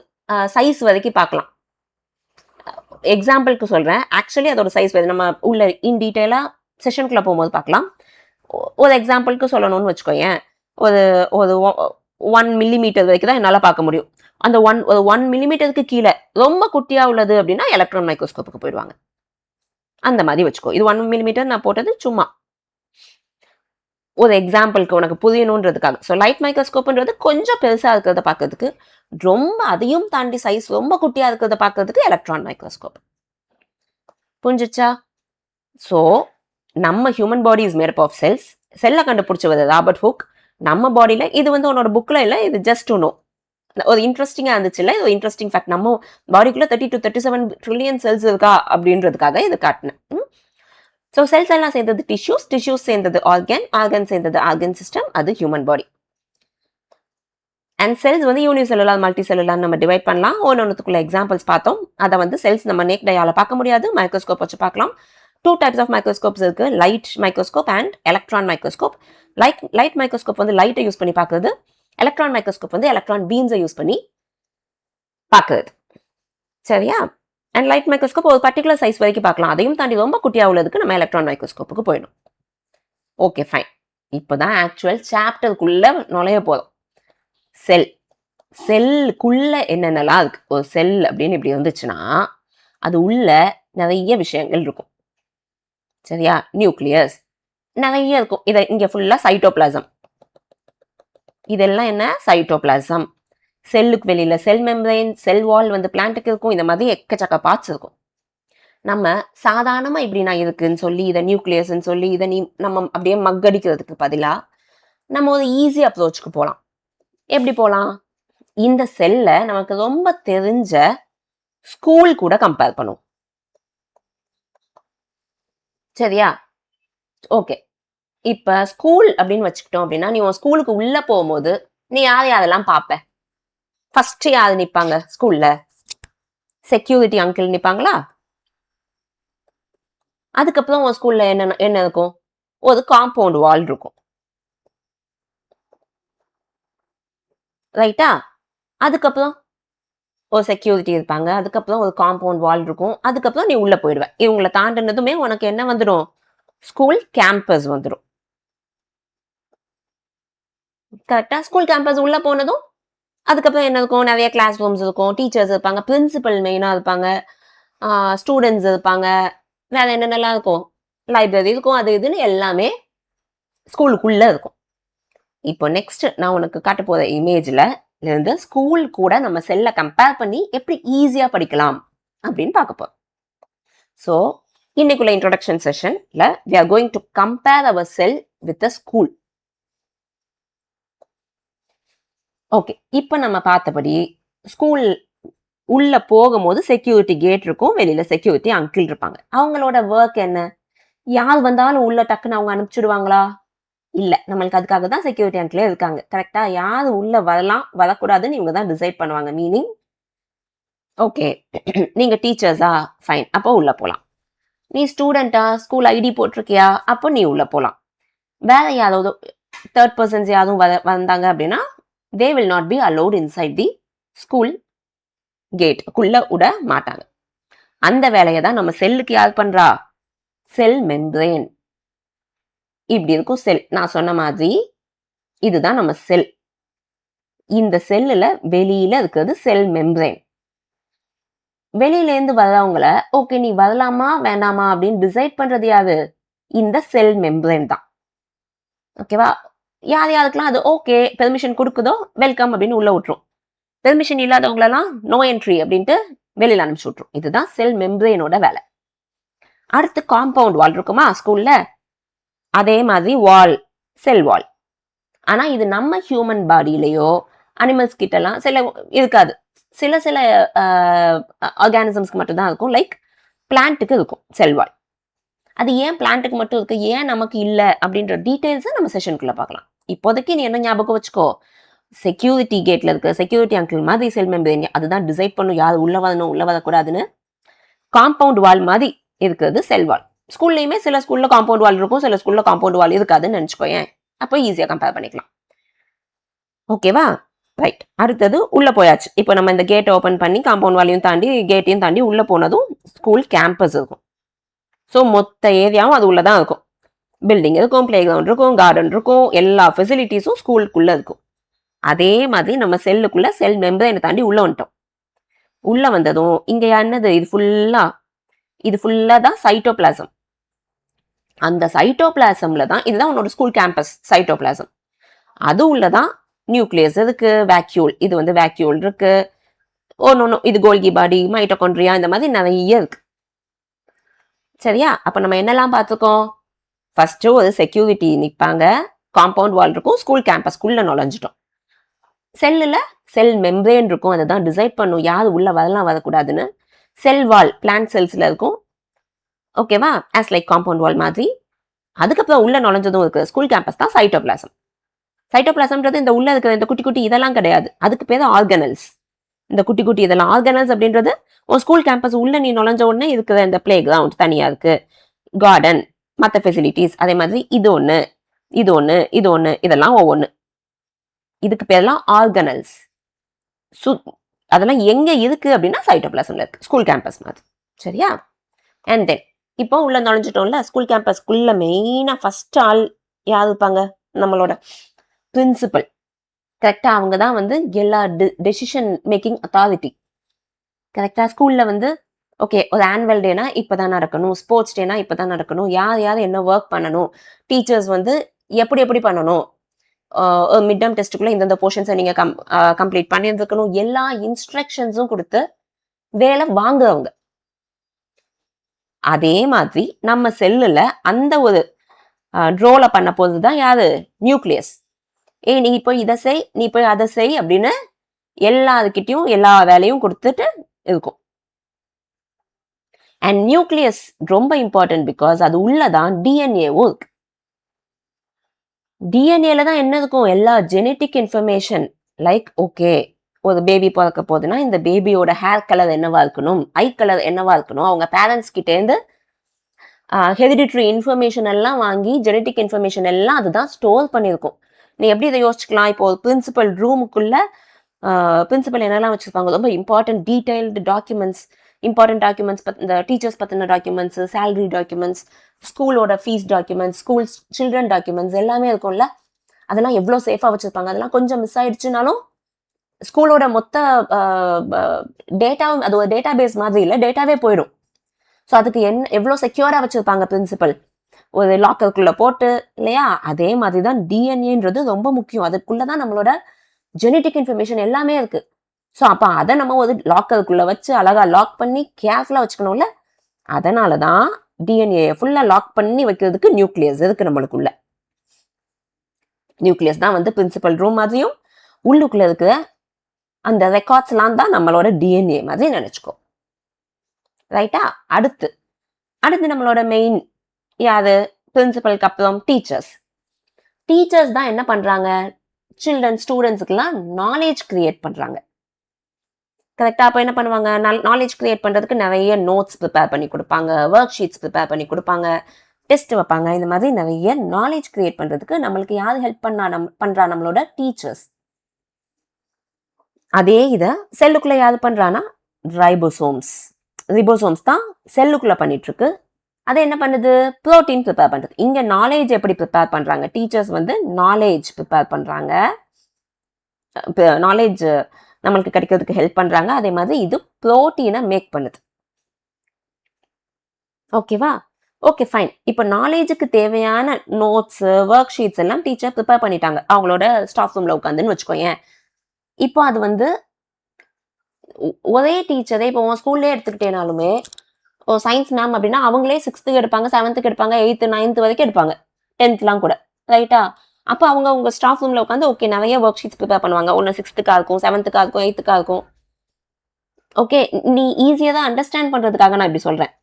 சைஸ் வரைக்கும் பார்க்கலாம். எக்ஸாம்பிளுக்கு சொல்றேன். ஆக்சுவலி அதோட சைஸ் நம்ம உள்ள இன் டீட்டெயிலா செஷனுக்குள்ள போகும்போது பார்க்கலாம். ஒரு எக்ஸாம்பிளுக்கு சொல்லணும்னு வச்சுக்கோயேன், ஒரு 1 மில்லிமீட்டர் வரைக்கும் தான் என்னால் பார்க்க முடியும். அந்த 1 மில்லிமீட்டருக்கு கீழே ரொம்ப குட்டியா உள்ளது அப்படின்னா எலக்ட்ரான் மைக்ரோஸ்கோப்புக்கு போயிடுவாங்க. அந்த மாதிரி வச்சுக்கோ. இது 1 மில்லிமீட்டர் நான் போட்டது சும்மா ஒரு எக்ஸாம்பிளுக்கு உனக்கு புரியணுன்றதுக்காக. ஸோ லைட் மைக்ரோஸ்கோப்ன்றது கொஞ்சம் பெருசா இருக்கிறத பார்க்கறதுக்கு, ரொம்ப அதையும் தாண்டி சைஸ் ரொம்ப குட்டியா இருக்கிறத பார்க்கறதுக்கு எலக்ட்ரான் மைக்ரோஸ்கோப். புரிஞ்சிச்சா? ஸோ நம்ம human body is made up of cells. செல்லை கண்டுபிடிச்சவர் ராபர்ட் ஹூக். நம்ம பாடியில இது வந்து உன்னோட புக்ல இல்லை, இது ஜஸ்ட் டு நோ. ஒரு இன்ட்ரெஸ்டிங்கா இருந்துச்சு இல்லை, இது ஒரு இன்ட்ரெஸ்டிங் ஃபேக்ட். நம்ம பாடிக்குள்ள 30 to 37 ட்ரில்லியன் செல்ஸ் இருக்கா அப்படின்றதுக்காக இது காட்டினேன். ஸோ செல்ஸ் எல்லாம் சேர்ந்தது டிஷ்யூஸ், டிஷ்யூஸ் சேர்ந்தது ஆர்கன், ஆர்கன் சேர்ந்தது ஆர்கன் சிஸ்டம், அது ஹியூமன் பாடி. அண்ட் செல்ஸ் வந்து யூனிசெல்லுலார், மல்டி செல்லுலார் நம்ம டிவைட் பண்ணலாம். ஒன்னொன்னுக்குள்ள எக்ஸாம்பிள்ஸ் பார்த்தோம். அதை வந்து செல்ஸ் நம்ம நேக் டையால பார்க்க முடியாது, மைக்ரோஸ்கோப் வச்சு பார்க்கலாம். 2 types ஆஃப் மைக்ரோஸ்கோப்ஸ் இருக்கு, light microscope and electron microscope. Light microscope வந்து லைட்டை யூஸ் பண்ணி பார்க்கறது, எலக்ட்ரான் மைக்ரோஸ்கோப் வந்து எலக்ட்ரான் பீம்ஸை யூஸ் பண்ணி பார்க்கறது. சரியா? அண்ட் லைட் மைக்ரோஸ்கோப் ஒரு பர்டிகுலர் சைஸ் வரைக்கும் பார்க்கலாம். அதையும் தாண்டி ரொம்ப குட்டியா உள்ளதுக்கு நம்ம எலக்ட்ரான் மைக்ரோஸ்கோப்புக்கு போயிடும். Okay fine. இப்போதான் ஆக்சுவல் சாப்டருக்குள்ள நுழைய போறோம். செல். செல்லுக்குள்ள என்னென்னலாம் இருக்கு? ஒரு செல் அப்படின்னு இப்படி வந்துச்சுன்னா அது உள்ள நிறைய விஷயங்கள் இருக்கும். சரியா? நியூக்ளியஸ் நிறைய இருக்கும். இதை இங்க ஃபுல்லா சைட்டோபிளாசம். இதெல்லாம் என்ன? சைட்டோபிளாசம். செல்லுக்கு வெளியில செல் மெம்பரைன், செல் வால் வந்து பிளான்ட்டுக்கு இருக்கும். இந்த மாதிரி எக்கச்சக்க பார்ட்ஸ் இருக்கும். நம்ம சாதாரணமா இப்படி நான் இருக்குன்னு சொல்லி இதை நியூக்ளியஸ்ன்னு சொல்லி இதை நம்ம அப்படியே மக்கடிக்கிறதுக்கு பதிலா நம்ம ஒரு ஈஸி அப்ரோச்சுக்கு போகலாம். எப்படி போகலாம்? இந்த செல்லை நமக்கு ரொம்ப தெரிஞ்ச ஸ்கூல் கூட கம்பேர் பண்ணும். சரியா? ஓகே. இப்ப ஸ்கூல் அப்படின்னு வச்சுக்கிட்டோம் அப்படின்னா, நீ உன் ஸ்கூலுக்கு உள்ள போகும்போது நீ யாரெல்லாம் பார்ப்ப? ஃபர்ஸ்ட் யாரு நிப்பாங்க ஸ்கூல்ல? செக்யூரிட்டி அங்கிள் நிப்பாங்களா? அதுக்கப்புறம் உன் ஸ்கூல்ல என்ன இருக்கும்? ஒரு காம்பவுண்ட் வால் இருக்கும். ரைட்டா? அதுக்கப்புறம் ஒரு செக்யூரிட்டி இருப்பாங்க. அதுக்கப்புறம் ஒரு காம்பவுண்ட் வால் இருக்கும். அதுக்கப்புறம் நீ உள்ள போயிடுவ. இவங்களை தாண்டினதுமே உனக்கு என்ன வந்துடும்? ஸ்கூல் கேம்பஸ் வந்துடும். கரெக்டா? ஸ்கூல் கேம்பஸ் உள்ள போனதும் அதுக்கப்புறம் என்ன இருக்கும்? நிறைய கிளாஸ் ரூம்ஸ் இருக்கும், டீச்சர்ஸ் இருப்பாங்க, பிரின்சிபல் மெயினா இருப்பாங்க, ஸ்டூடெண்ட்ஸ் இருப்பாங்க, வேற என்னென்னலாம் இருக்கும்? லைப்ரரி இருக்கும், அது இதுன்னு எல்லாமே ஸ்கூலுக்குள்ள இருக்கும். இப்போ நெக்ஸ்ட் நான் உனக்கு காட்ட போற இமேஜ்ல இருந்து ஸ்கூல் கூட நம்ம செல்லை கம்பேர் பண்ணி எப்படி ஈஸியா படிக்கலாம் அப்படின்னு பார்க்க போறோம். ஸோ இன்னைக்குள்ள introduction செஷன்ல we are going to compare our cell with the school. Okay, இப்போ நம்ம பார்த்தபடி ஸ்கூல் உள்ள போகும்போது செக்யூரிட்டி கேட் இருக்கும், வெளியில செக்யூரிட்டி அங்கிள் இருப்பாங்க. அவங்களோட ஒர்க் என்ன? யார் வந்தாலும் உள்ள டக்குன்னு அவங்க அனுப்பிச்சுடுவாங்களா? இல்ல, நம்மளுக்கு அதுக்காக தான் செக்யூரிட்டி அங்கிளே இருக்காங்க. கரெக்டா? யாரு உள்ள வரலாம் வரக்கூடாதுன்னு இவங்க தான் டிசைட் பண்ணுவாங்க. மீனிங் ஓகே நீங்க டீச்சர்ஸா? ஃபைன், அப்போ உள்ள போலாம். நீ ஸ்டூடெண்டா? School ID போட்டிருக்கியா? அப்போ நீ உள்ள போலாம். வேற யாராவது தேர்ட் பர்சன்ஸ் யாரும் வந்தாங்க அப்படின்னா they will not be allowed inside the school gate. குள்ள விட மாட்டாங்க. அந்த வேலையை தான் நம்ம செல்லுக்கு யார் பண்றா? செல் மெம்பரேன். இப்படி இருக்கும் செல். நான் சொன்ன மாதிரி இதுதான் நம்ம செல். இந்த செல்லுல வெளியில இருக்கிறது செல் மெம்பரேன். வெளியில இருந்து வர்றவங்கள ஓகே நீ வரலாமா வேணாமா அப்படின்னு டிசைட் பண்றது யாரு? இந்த செல் மெம்பரேன் தான். ஓகேவா? யார் யாருக்கெல்லாம் அது ஓகே பெர்மிஷன் கொடுக்குதோ வெல்கம் அப்படின்னு உள்ள விட்டுரும். பெர்மிஷன் இல்லாதவங்களெல்லாம் நோ என்ட்ரி அப்படின்ட்டு வெளியில அனுப்பிச்சு விட்டுரும். இதுதான் செல் மெம்பரேனோட வேலை. அடுத்து காம்பவுண்ட் வால் இருக்குமா ஸ்கூல்ல? அதே மாதிரி வால், செல் வால். ஆனா இது நம்ம ஹியூமன் பாடியிலயோ அனிமல்ஸ் கிட்ட எல்லாம் சில இருக்காது. சில சில ஆர்கானிசம்ஸ்க்கு மட்டும் தான் இருக்கும். லைக் பிளான்ட்டுக்கு இருக்கும் செல் வால். அது ஏன் பிளான்ட்டுக்கு மட்டும் இருக்கு, ஏன் நமக்கு இல்லை அப்படின்ற டீடைல்ஸை நம்ம செஷனுக்குள்ள பார்க்கலாம். இப்போதைக்கு நீ என்ன ஞாபகம் வச்சுக்கோ? செக்யூரிட்டி கேட்ல இருக்க செக்யூரிட்டி அங்கிள் மாதிரி செல் மெம்பரேன் அதுதான் டிசைட் பண்ணும் யார் உள்ள வரணும் உள்ள வரக்கூடாதுன்னு. காம்பவுண்ட் வால் மாதிரி இருக்கிறது செல் வால். ஸ்கூல்லையுமே சில ஸ்கூல்ல காம்பவுண்ட் வால் இருக்கும், சில ஸ்கூல்ல காம்பவுண்ட் வால் இருக்காதுன்னு நினைச்சுக்கோயேன். அப்போ ஈஸியா கம்பேர் பண்ணிக்கலாம். ஓகேவா? ரைட். அடுத்தது உள்ள போயாச்சு. இப்போ நம்ம இந்த கேட் ஓபன் பண்ணி காம்பவுண்ட் வாலையும் தாண்டி கேட்டையும் தாண்டி உள்ள போனதும் ஸ்கூல் கேம்பஸ் இருக்கும். ஸோ மொத்த ஏரியாவும் அது உள்ளதான் இருக்கும். பில்டிங் இருக்கும், பிளே கிரவுண்ட் இருக்கும், கார்டன் இருக்கும், எல்லா ஃபெசிலிட்டிஸும் ஸ்கூலுக்குள்ள இருக்கும். அதே மாதிரி நம்ம செல்லுக்குள்ள செல் மெம்பரேனை தாண்டி உள்ள வந்துட்டோம். உள்ள வந்ததும் இங்க என்னது? இது ஃபுல்லா இது ஃபுல்லா தான் சைட்டோபிளாசம். அந்த சைட்டோபிளாசம்ல தான் இதுதான் உன்னோட ஸ்கூல் கேம்பஸ் சைட்டோபிளாசம். அது உள்ளதான் நியூக்ளியஸ். இதுக்கு வேக்யூல், இது வந்து வேக்யூல் இருக்கு. ஒன்னு இது கோல்கி பாடி, மைட்டோகாண்ட்ரியா, இந்த மாதிரி நிறைய இருக்கு. சரியா? அப்ப நம்ம என்னெல்லாம் பார்த்துக்கோம்? ஃபர்ஸ்ட் ஒரு செக்யூரிட்டி நிற்பாங்க, காம்பவுண்ட் வால் இருக்கும், ஸ்கூல் கேம்பஸ்குள்ள நுழைஞ்சிட்டோம். செல்லுல செல் மெம்பரேன் இருக்கும், அதை தான் டிசைட் பண்ணும் யார் உள்ள வரலாம் வரக்கூடாதுன்னு. செல் வால் பிளான்ட் செல்ஸ்ல இருக்கும், ஓகேவா? ஆஸ் லைக் காம்பவுண்ட் வால் மாதிரி. அதுக்கப்புறம் உள்ள நுழைஞ்சதும் இருக்கு ஸ்கூல் கேம்பஸ் தான் சைட்டோபிளாசம். சைட்டோபிளாசம்ன்றது இந்த உள்ள இருக்கிற இந்த குட்டி குட்டி இதெல்லாம் கிடையாது, அதுக்கு பேர் ஆர்கனல்ஸ். இந்த குட்டி குட்டி இதெல்லாம் ஆர்கனல்ஸ் அப்படின்றது ஒரு ஸ்கூல் கேம்பஸ் உள்ள நீ நுழைஞ்ச உடனே இருக்கிற இந்த பிளே கிரவுண்ட் தனியா இருக்கு, கார்டன், மற்ற ஃபெசிலிட்டிஸ், அதே மாதிரி இது ஒண்ணு, இது ஒண்ணு, இது ஒண்ணு, இதெல்லாம் ஒவ்வொன்னு. இதுக்கு பேர்லாம் ஆர்கனல்ஸ். அதெல்லாம் எங்க இருக்கு அப்படின்னா சைட்டோபிளாசம்ல இருக்கு, ஸ்கூல் கேம்பஸ் மாதிரி. சரியா? அண்ட் தென் இப்போ உள்ள நுழைஞ்சிட்டோம்ல, ஸ்கூல் கேம்பஸ்க்குள்ள மெயினா ஃபர்ஸ்ட் ஆள் யார் இருப்பாங்க? நம்மளோட பிரின்சிபல். கரெக்டா? அவங்க தான் வந்து எல்லா டெசிஷன் மேக்கிங் அத்தாரிட்டி. கரெக்டா? ஸ்கூல்ல வந்து ஓகே, ஒரு ஆனுவல் டேனா இப்பதான் நடக்கணும், ஸ்போர்ட்ஸ் டேனா இப்பதான் நடக்கணும், யார் யார் என்ன ஒர்க் பண்ணணும், டீச்சர்ஸ் வந்து எப்படி எப்படி பண்ணணும், மிட் டேர்ம் டெஸ்ட்டுக்குள்ள இந்தந்த போர்ஷன்ஸை நீங்க கம்ப்ளீட் பண்ணியிருக்கணும், எல்லா இன்ஸ்ட்ரக்ஷன்ஸும் கொடுத்து வேலை வாங்குறவங்க. அதே மாதிரி நம்ம செல்லுல அந்த ஒரு ரோலை பண்ண போதுதான் யாரு? நியூக்ளியஸ். நீ போய் இதை செய், நீ போய் அதை செய் அப்படின்னு எல்லாருக்கிட்டையும் எல்லா வேலையும் கொடுத்துட்டு இருக்கும். அண்ட் நியூக்ளியஸ் ரொம்ப இம்பார்ட்டன்ட் பிகாஸ் அது உள்ளதான் டிஎன்ஏவும் இருக்கு. டிஎன்ஏல தான் என்ன இருக்கும்? எல்லா ஜெனட்டிக் இன்ஃபர்மேஷன். லைக் ஓகே, ஒரு பேபி பிறக்க போகுதுன்னா இந்த பேபியோட ஹேர் கலர் என்னவா இருக்கணும், ஐ கலர் என்னவா இருக்கணும், அவங்க பேரண்ட்ஸ் கிட்ட இருந்து ஹெரிடிட்ரி இன்ஃபர்மேஷன் எல்லாம் வாங்கி ஜெனட்டிக் இன்ஃபர்மேஷன் எல்லாம் அதுதான் ஸ்டோர் பண்ணியிருக்கும். நீ எப்படி இதை யோசிச்சுக்கலாம்? இப்போ ஒரு பிரின்சிபல் ரூமுக்குள்ள பிரின்சிபல் என்னெல்லாம் வச்சிருப்பாங்க? ரொம்ப important detailed documents, important documents, இந்த டீச்சர்ஸ் பற்றின டாக்குமெண்ட்ஸ், சேலரி டாக்குமெண்ட்ஸ், ஸ்கூலோட fees documents, school children documents எல்லாமே இருக்கும்ல. அதெல்லாம் எவ்வளோ சேஃபாக வச்சுருப்பாங்க. அதெல்லாம் கொஞ்சம் மிஸ் ஆயிடுச்சுனாலும் ஸ்கூலோட மொத்த டேட்டாவும், அது ஒரு டேட்டா பேஸ் மாதிரி இல்லை, டேட்டாவே போயிடும். ஸோ அதுக்கு எவ்வளோ செக்யூராக வச்சுருப்பாங்க பிரின்சிபல், ஒரு லாக்கருக்குள்ளே போட்டு, இல்லையா? அதே மாதிரி தான் டிஎன்ஏன்றது ரொம்ப முக்கியம். அதுக்குள்ளே தான் நம்மளோட ஜெனட்டிக் இன்ஃபர்மேஷன் எல்லாமே இருக்கு. ஸோ அப்போ அதை நம்ம ஒரு லாக்கருக்குள்ளே வச்சு அழகாக லாக் பண்ணி கேர்ஃபுல்லாக வச்சுக்கணும்ல. அதனால தான் டிஎன்ஏ ஃபுல்லாக லாக் பண்ணி வைக்கிறதுக்கு நியூக்ளியஸ் இருக்கு நம்மளுக்குள்ள. நியூக்ளியஸ் தான் வந்து பிரின்சிபல் ரூம் மாதிரியும், உள்ளுக்குள்ள இருக்கிற அந்த ரெக்கார்ட்ஸ்லாம் தான் நம்மளோட டிஎன்ஏ மாதிரி நினைச்சுக்கோ. ரைட்டா? அடுத்து நம்மளோட மெயின் யாரு? பிரின்சிபலுக்கு அப்புறம் டீச்சர்ஸ். டீச்சர்ஸ் தான் என்ன பண்றாங்க? சில்ட்ரன், ஸ்டூடெண்ட்ஸுக்கெல்லாம் நாலேஜ் கிரியேட் பண்றாங்க. கரெக்டா? அப்போ என்ன பண்ணுவாங்க? நாலேஜ் கிரியேட் பண்றதுக்கு நிறைய நோட்ஸ் ப்ரிப்பேர் பண்ணி கொடுப்பாங்க, ஒர்க் ஷீட்ஸ் ப்ரிப்பேர் பண்ணி கொடுப்பாங்க, டெஸ்ட் வைப்பாங்க. இந்த மாதிரி நிறைய நாலேஜ் கிரியேட் பண்றதுக்கு நம்மளுக்கு யாரு ஹெல்ப் பண்றா? நம்மளோட டீச்சர்ஸ். அதே இதை செல்லுக்குள்ள யாரு பண்றானா? ரைபோசோம்ஸ் தான் செல்லுக்குள்ள பண்ணிட்டு இருக்கு. அது என்ன பண்ணுது? புரோட்டீன் ப்ரிப்பேர் பண்றது. இங்க நாலேஜ் எப்படி ப்ரிப்பேர் பண்றாங்க? டீச்சர்ஸ் வந்து நாலேஜ் ப்ரிப்பேர் பண்றாங்க, நாலேஜ் நம்மளுக்கு கிடைக்கிறதுக்கு ஹெல்ப் பண்றாங்க. அதே மாதிரி இது புரோட்டீனை மேக் பண்ணுது. ஓகேவா? Okay, fine. இப்போ நாலேஜுக்கு தேவையான நோட்ஸ், ஒர்க் ஷீட்ஸ் எல்லாம் டீச்சர் ப்ரிப்பேர் பண்ணிட்டாங்க அவங்களோட ஸ்டாஃப் ரூம்ல உட்காந்துன்னு வச்சுக்கோங்க. இப்போ அது வந்து ஒரே டீச்சரே இப்போ ஸ்கூல்லே எடுத்துக்கிட்டேனாலுமே, சயின்ஸ் மேம் அப்படின்னா அவங்களே 6th எடுப்பாங்க, 7th எடுப்பாங்க, 8th 9th வரைக்கும் எடுப்பாங்க, 10th கூட. ரைட்டா? அப்போ அவங்க உங்க ஸ்டாஃப் ரூம்ல உட்காந்து ஓகே நிறைய ஒர்க் ஷீட்ஸ் ப்ரிப்பேர் பண்ணுவாங்க. ஒன்று 6th இருக்கும், 7th இருக்கும், 8th இருக்கும். ஓகே, நீ ஈஸியாக தான் அண்டர்ஸ்டாண்ட் பண்றதுக்காக நான் இப்படி சொல்றேன்.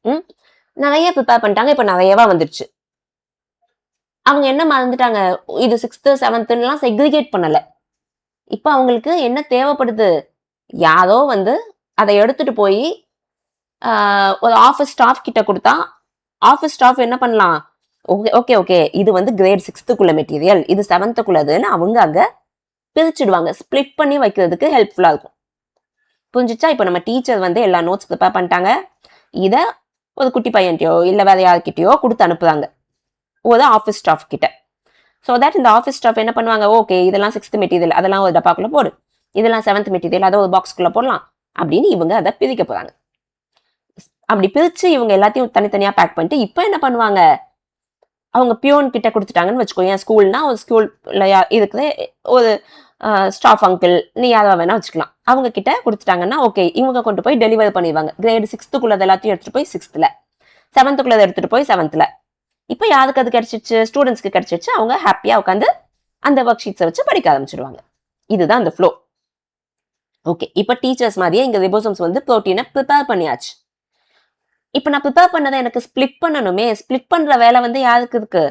நிறைய ப்ரிப்பேர் பண்ணிட்டாங்க. இப்போ நிறையவா வந்துருச்சு. அவங்க என்ன மறந்துட்டாங்க? இது 6th 7thலாம் செக்ரிகேட் பண்ணல. இப்போ அவங்களுக்கு என்ன தேவைப்படுது? யாரோ வந்து அதை எடுத்துட்டு போய் ஒரு ஆஃபீஸ் ஸ்டாஃப் கிட்ட கொடுத்தா ஆஃபீஸ் ஸ்டாஃப் என்ன பண்ணலாம்? ஓகே ஓகே, இது வந்து கிரேட் 6th மெட்டீரியல், இது 7th அவங்க அங்க பிரிச்சுடுவாங்க, ஸ்பிளிட் பண்ணி வைக்கிறதுக்கு ஹெல்ப்ஃபுல்லா இருக்கும். புரிஞ்சிச்சா? இப்போ நம்ம டீச்சர் வந்து எல்லா நோட்ஸ் ப்ரிப்பேர் பண்ணிட்டாங்க, இதை ஒரு குட்டி பையன்கிட்டயோ இல்லை வேற யார்கிட்டயோ கொடுத்து அனுப்புறாங்க ஒரு ஆஃபீஸ் ஸ்டாஃப் கிட்ட. ஸோ தட் இந்த ஆஃபீஸ் ஸ்டாஃப் என்ன பண்ணுவாங்க? ஓகே, இதெல்லாம் 6th மெட்டீரியல், அதெல்லாம் ஒரு டப்பாக்குள்ள போடு, இதெல்லாம் 7th மெட்டீரியல், அதை ஒரு பாக்ஸ்குள்ள போடலாம் அப்படின்னு இவங்க அதை பிரிக்க போறாங்க. அப்படி பிரிச்சு இவங்க எல்லாத்தையும் தனித்தனியா பேக் பண்ணிட்டு இப்போ என்ன பண்ணுவாங்க, அவங்க பியோன் கிட்ட கொடுத்துட்டாங்கன்னு வச்சுக்கோங்க. ஸ்கூல்னா ஒரு ஸ்கூல்ல இருக்குது ஒரு ஸ்டாஃப் அங்கிள், நீ யாரா வேணா வச்சுக்கலாம். அவங்க கிட்ட கொடுத்துட்டாங்கன்னா ஓகே, இவங்க கொண்டு போய் டெலிவரி பண்ணிடுவாங்க. கிரேட் 6th எல்லாத்தையும் எடுத்துட்டு போய் 6th, 7th எடுத்துட்டு போய் 7th. இப்போ யாருக்கு அது கிடைச்சிச்சு, ஸ்டூடெண்ட்ஸ்க்கு கிடைச்சிச்சு. அவங்க ஹாப்பியா உட்காந்து அந்த ஒர்க் ஷீட்ஸை வச்சு படிக்க ஆரம்பிச்சிடுவாங்க. இதுதான் அந்த ஃப்ளோ. ஓகே, இப்போ டீச்சர்ஸ் மாதிரியே இங்க ரிபோசோம்ஸ் வந்து புரோட்டீனை ப்ரிப்பேர் பண்ணியாச்சு. இப்போ நான் ப்ரிப்பேர் பண்ணதை எனக்கு ஸ்பிளிட் பண்ணணுமே. ஸ்பிளிட் பண்ற வேலை வந்து யாருக்கு இருக்கு,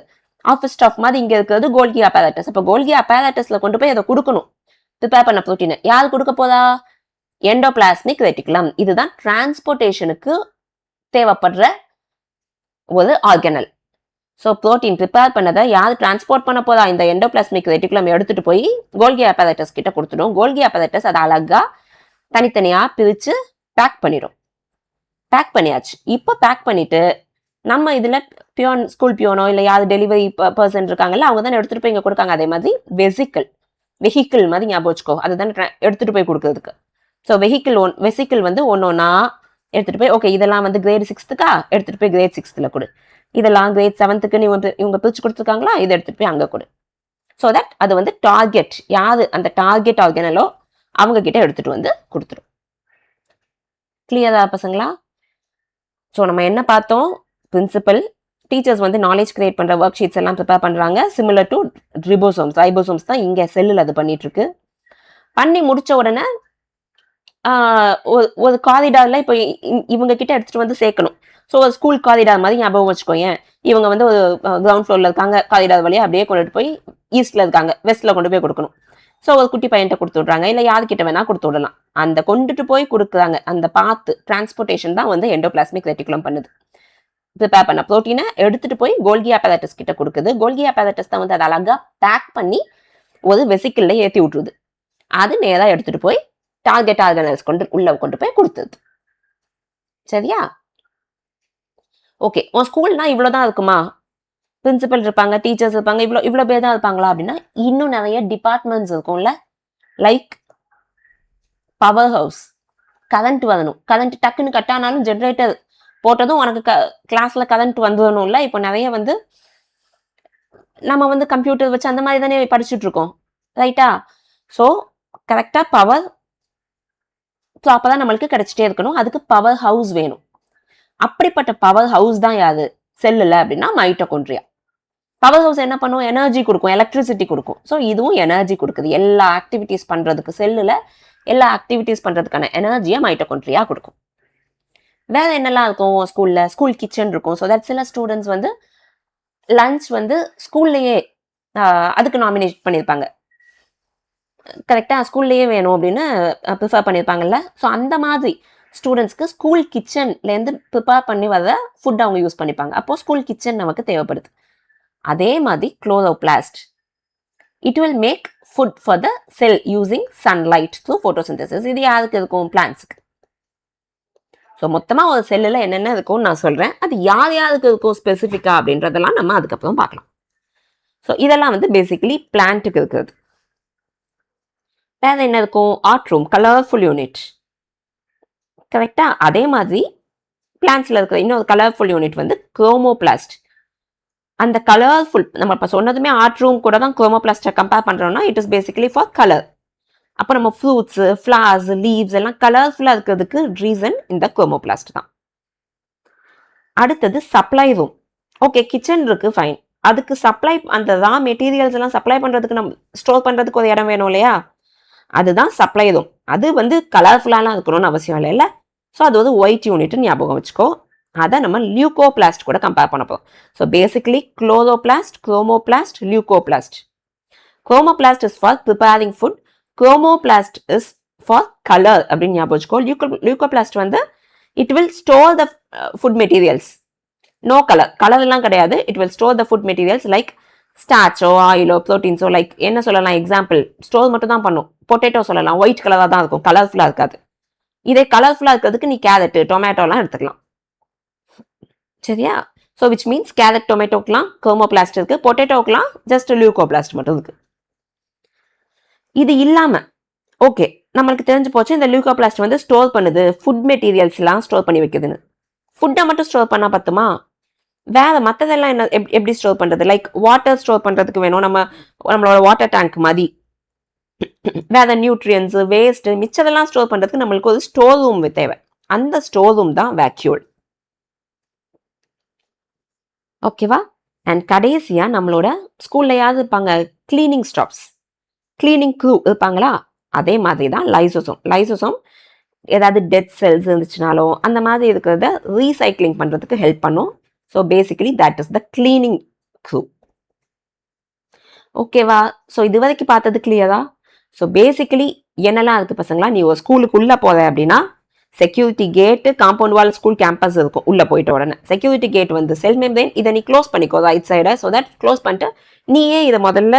ஆஃபீஸ் ஸ்டாஃப் மாதிரி இங்க இருக்கிறது கோல்கி அப்பேரட்டஸ். அப்போ கோல்கி அப்பேரட்டஸ்ல கொண்டு போய் அதை கொடுக்கணும். ப்ரிப்பேர் பண்ண புரோட்டீனை யார் கொடுக்க போதா, எண்டோபிளாஸ்மிக் ரெட்டிகுலம். இதுதான் டிரான்ஸ்போர்ட்டேஷனுக்கு தேவைப்படுற ஒரு ஆர்கனல். ஸோ புரோட்டீன் ப்ரிப்பேர் பண்ணதை யார் டிரான்ஸ்போர்ட் பண்ண போதா, இந்த எண்டோபிளாஸ்மிக் ரெட்டிகுலம் எடுத்துட்டு போய் கோல்கி அப்பேரட்டஸ் கிட்ட கொடுத்துடும். கோல்கி அப்பேரட்டஸ் அதை அழகா தனித்தனியா பிரிச்சு பேக் பண்ணிடும். பேக் பண்ணியாச்சு. இப்போ பேக் பண்ணிட்டு நம்ம இதுல பியோன், ஸ்கூல் பியோனோ இல்லை யார் டெலிவரி பர்சன் இருக்காங்கல்ல, அவங்க தானே எடுத்துட்டு போய் இங்க கொடுக்காங்க. அதே மாதிரி வெஹிக்கிள் மாதிரி ஞாபகம் வச்சுக்கோ, அதுதான் எடுத்துட்டு போய் கொடுக்கறதுக்கு. ஸோ வெஹிக்கிள் வந்து ஒன்னொன்னா எடுத்துட்டு போய் ஓகே, இதெல்லாம் வந்து கிரேட் 6th எடுத்துட்டு போய் கிரேட் 6th கொடு. இதெல்லாம் கிரேட் 7th இவங்க பிரிச்சு கொடுத்துருக்காங்களா, இதை எடுத்துட்டு போய் அங்க கொடு. ஸோ தட் அது வந்து டார்கெட், யாரு அந்த டார்கெட் ஆர்கனலோ அவங்க கிட்ட எடுத்துட்டு வந்து கொடுத்துரும். கிளியரா பசங்களா? ஸோ நம்ம என்ன பார்த்தோம், பிரின்சிபல் டீச்சர்ஸ் வந்து நாலேஜ் கிரியேட் பண்ற ஒர்க் ஷீட்ஸ் எல்லாம் ப்ரிப்பேர் பண்றாங்க. சிமிலர் டு ரைபோசோம்ஸ் தான் இங்க செல்லுல அது பண்ணிட்டு இருக்கு. பண்ணி முடிச்ச உடனே ஒரு காரிடார்ல இப்போ இவங்க கிட்ட எடுத்துட்டு வந்து சேர்க்கணும். ஸோ ஒரு ஸ்கூல் காரிடார் மாதிரி ஞாபகம் வச்சுக்கோங்க. இவங்க வந்து ஒரு கிரவுண்ட் ஃப்ளோர்ல இருக்காங்க, காரிடார் வழியா அப்படியே கொண்டுட்டு போய் ஈஸ்ட்ல இருக்காங்க, வெஸ்ட்ல கொண்டு போய் கொடுக்கணும். ஸோ ஒரு குட்டி பையன்கிட்ட கொடுத்து விட்றாங்க, இல்லை யாருக்கிட்ட வேணா கொடுத்து விடலாம். அந்த கொண்டுட்டு போய் கொடுக்குறாங்க அந்த பாத்து டிரான்ஸ்போர்ட்டேஷன் தான் வந்து எண்டோபிளாஸ்மிக் ரெட்டிகுலம் பண்ணுது. ப்ரிப்பேர் பண்ண புரோட்டீனை எடுத்துட்டு போய் கோல்கி அப்பேரட்டஸ் கிட்ட கொடுக்குது. கோல்கி அப்பேரட்டஸ் தான் வந்து அதை அழகா பேக் பண்ணி ஒரு வெசிக்கிள்ல ஏற்றி விட்டுருது. அது நேரா எடுத்துட்டு போய் டார்கெட் ஆர்கனல்ஸ் உள்ள கொண்டு போய் கொடுத்துது. சரியா? ஓகே, உன் ஸ்கூல்னா இவ்வளவுதான் இருக்குமா, பிரின்சிபல் இருப்பாங்க, டீச்சர்ஸ் இருப்பாங்க, இவ்வளோ பேர் தான் இருப்பாங்களா அப்படின்னா இன்னும் நிறைய டிபார்ட்மெண்ட்ஸ் இருக்கும்ல. லைக் பவர் ஹவுஸ், கரண்ட் வரணும். கரண்ட் டக்குன்னு கட் ஆனாலும் ஜென்ரேட்டர் போட்டதும் உனக்கு கிளாஸ்ல கரண்ட் வந்துடணும்ல. இப்போ நிறைய வந்து நம்ம வந்து கம்ப்யூட்டர் வச்சு அந்த மாதிரி தானே படிச்சுட்டு இருக்கோம், ரைட்டா? ஸோ கரெக்டா பவர் ப்ராப்பராக நம்மளுக்கு கிடைச்சிட்டே இருக்கணும். அதுக்கு பவர் ஹவுஸ் வேணும். அப்படிப்பட்ட பவர் ஹவுஸ் தான் யாரு, செல்லுல அப்படின்னா மைட்டோகாண்ட்ரியா. பவர் ஹவுஸ் என்ன பண்ணும், எனர்ஜி கொடுக்கும், எலக்ட்ரிசிட்டி கொடுக்கும். ஸோ இதுவும் எனர்ஜி கொடுக்குது. எல்லா ஆக்டிவிட்டிஸ் பண்றதுக்கு, செல்லுல எல்லா ஆக்டிவிட்டிஸ் பண்றதுக்கான எனர்ஜியை மைட்டோகாண்ட்ரியா கொடுக்கும். வேற என்னெல்லாம் இருக்கும் ஸ்கூல்ல, ஸ்கூல் கிச்சன் இருக்கும். ஸோ தட் சில ஸ்டூடெண்ட்ஸ் வந்து லஞ்ச் வந்து ஸ்கூல்லையே அதுக்கு நாமினேட் பண்ணியிருப்பாங்க, கரெக்டா ஸ்கூல்லையே வேணும் அப்படின்னு ப்ரிஃபர் பண்ணியிருப்பாங்கல்ல. ஸோ அந்த மாதிரி ஸ்டூடெண்ட்ஸ்க்கு ஸ்கூல் கிச்சன்லேருந்து ப்ரிப்பேர் பண்ணி வர ஃபுட் அவங்க யூஸ் பண்ணிப்பாங்க. அப்போ ஸ்கூல் கிச்சன் நமக்கு தேவைப்படுது. அதே மாதிரி chloroplast, it will make food for the cell using sunlight through photosynthesis. இது யாருக்கு இருக்கும், பிளான்ட்ஸுக்கு. ஸோ மொத்தமாக ஒரு செல்லில் என்னென்ன இருக்கும்னு நான் சொல்கிறேன். அது யார் யாருக்கு இருக்கும் ஸ்பெசிஃபிக்காக அப்படின்றதெல்லாம் நம்ம அதுக்கப்புறம் பார்க்கலாம். ஸோ இதெல்லாம் வந்து பேசிக்கலி பிளான்ட்டுக்கு இருக்கிறது. வேற என்ன இருக்கும், ஆர்ட் ரூம், கலர்ஃபுல் யூனிட், கரெக்டா? அதே மாதிரி பிளான்ட்ஸ்ல இருக்கிற இன்னொரு கலர்ஃபுல் யூனிட் வந்து குரோமோபிளாஸ்ட். அந்த கலர்ஃபுல் நம்ம இப்போ சொன்னதுமே ஆர்ட் ரூம் கூட தான் குரோமோபிளாஸ்ட்டை கம்பேர் பண்ணுறோம்னா it is basically for colour. அப்போ நம்ம ஃப்ரூட்ஸு, ஃப்ளவர்ஸ், லீவ்ஸ் எல்லாம் கலர்ஃபுல்லாக இருக்கிறதுக்கு ரீசன் இந்த குரோமோபிளாஸ்ட் தான். அடுத்தது சப்ளை ரூம். ஓகே, கிச்சன் இருக்கு, ஃபைன். அதுக்கு சப்ளை, அந்த ரா மெட்டீரியல்ஸ் எல்லாம் சப்ளை பண்ணுறதுக்கு நம்ம ஸ்டோர் பண்ணுறதுக்கு ஒரு இடம் வேணும் இல்லையா, அதுதான் சப்ளை ரூம். அது வந்து கலர்ஃபுல்லாலாம் இருக்கணும்னு அவசியம் இல்லை. ஸோ அது ஒரு ஒயிட் யூனிட்னு ஞாபகம் வச்சுக்கோ. அதை நம்ம லியூகோபிளாஸ்ட் கூட கம்பேர் பண்ண போகிறோம். So basically chloroplast, chromoplast, leucoplast. Chromoplast is for preparing food, chromoplast is for colour அப்படின்னு ஞாபகம் வச்சுக்கோ. லியூகோபிளாஸ்ட் வந்து it will store the food materials, no colour எல்லாம் கிடையாது. It will store the food materials like ஸ்டார்ச்சோ, ஆயிலோ, ப்ரோட்டீன்ஸோ. லைக் என்ன சொல்லலாம், எக்ஸாம்பிள் ஸ்டோர் மட்டும் தான் பண்ணும். பொட்டேட்டோ சொல்லலாம், ஒயிட் கலராக தான் இருக்கும், கலர்ஃபுல்லாக இருக்காது. இதே கலர்ஃபுல்லாக இருக்கிறதுக்கு நீ கேரட்டு, டொமேட்டோலாம் எடுத்துக்கலாம். சரியா? ஸோ விச் மீன்ஸ் கேரட், டொமேட்டோக்கெலாம் குரோமோபிளாஸ்ட் இருக்கு, பொட்டேட்டோக்கெலாம் ஜஸ்ட் லியூகோபிளாஸ்ட் மட்டும் இருக்கு. இது இல்லாமல் ஓகே நம்மளுக்கு தெரிஞ்சு போச்சு இந்த லியூகோபிளாஸ்ட் வந்து ஸ்டோர் பண்ணுது, ஃபுட் மெட்டீரியல்ஸ்லாம் ஸ்டோர் பண்ணி வைக்குதுன்னு. ஃபுட்டை மட்டும் ஸ்டோர் பண்ணால் பத்துமா? வேற மற்றதெல்லாம் என்ன எப்படி ஸ்டோர் பண்ணுறது? லைக் வாட்டர் ஸ்டோர் பண்ணுறதுக்கு வேணும் நம்மளோட வாட்டர் டேங்க் மாதிரி. வேற நியூட்ரியன்ஸ், வேஸ்ட், மிச்சதெல்லாம் ஸ்டோர் பண்ணுறதுக்கு நம்மளுக்கு ஒரு ஸ்டோர் ரூம் தேவை. அந்த ஸ்டோர் ரூம் தான் வேக்யூல். ஓகேவா? அண்ட் கடைசியா நம்மளோட ஸ்கூல்லையாவது இருப்பாங்க கிளீனிங் ஸ்டாஃப்ஸ், கிளீனிங் க்ரூ இருப்பாங்களா? அதே மாதிரி தான் லைசோசோம். லைசோசோம் ஏதாவது டெட் செல்ஸ் இருந்துச்சுனாலோ அந்த மாதிரி இருக்கிறத ரீசைக்ளிங் பண்ணுறதுக்கு ஹெல்ப் பண்ணும். So basically that is the cleaning crew. ஓகேவா? ஸோ இது வரைக்கும் பார்த்தது கிளியரா? ஸோ பேசிக்கலி என்னெல்லாம் இருக்குது பசங்களா? நீ ஒரு ஸ்கூலுக்குள்ளே போகிற அப்படின்னா செக்யூரிட்டி கேட்டு, காம்பவுண்ட் வால், ஸ்கூல் கேம்பஸ் இருக்கும். உள்ளே போயிட்ட உடனே செக்யூரிட்டி கேட் வந்து செல் மெம்பரேன். இதை நீ க்ளோஸ் பண்ணிக்கோ ரைட் சைடை. ஸோ தட் க்ளோஸ் பண்ணிட்டு நீயே இதை முதல்ல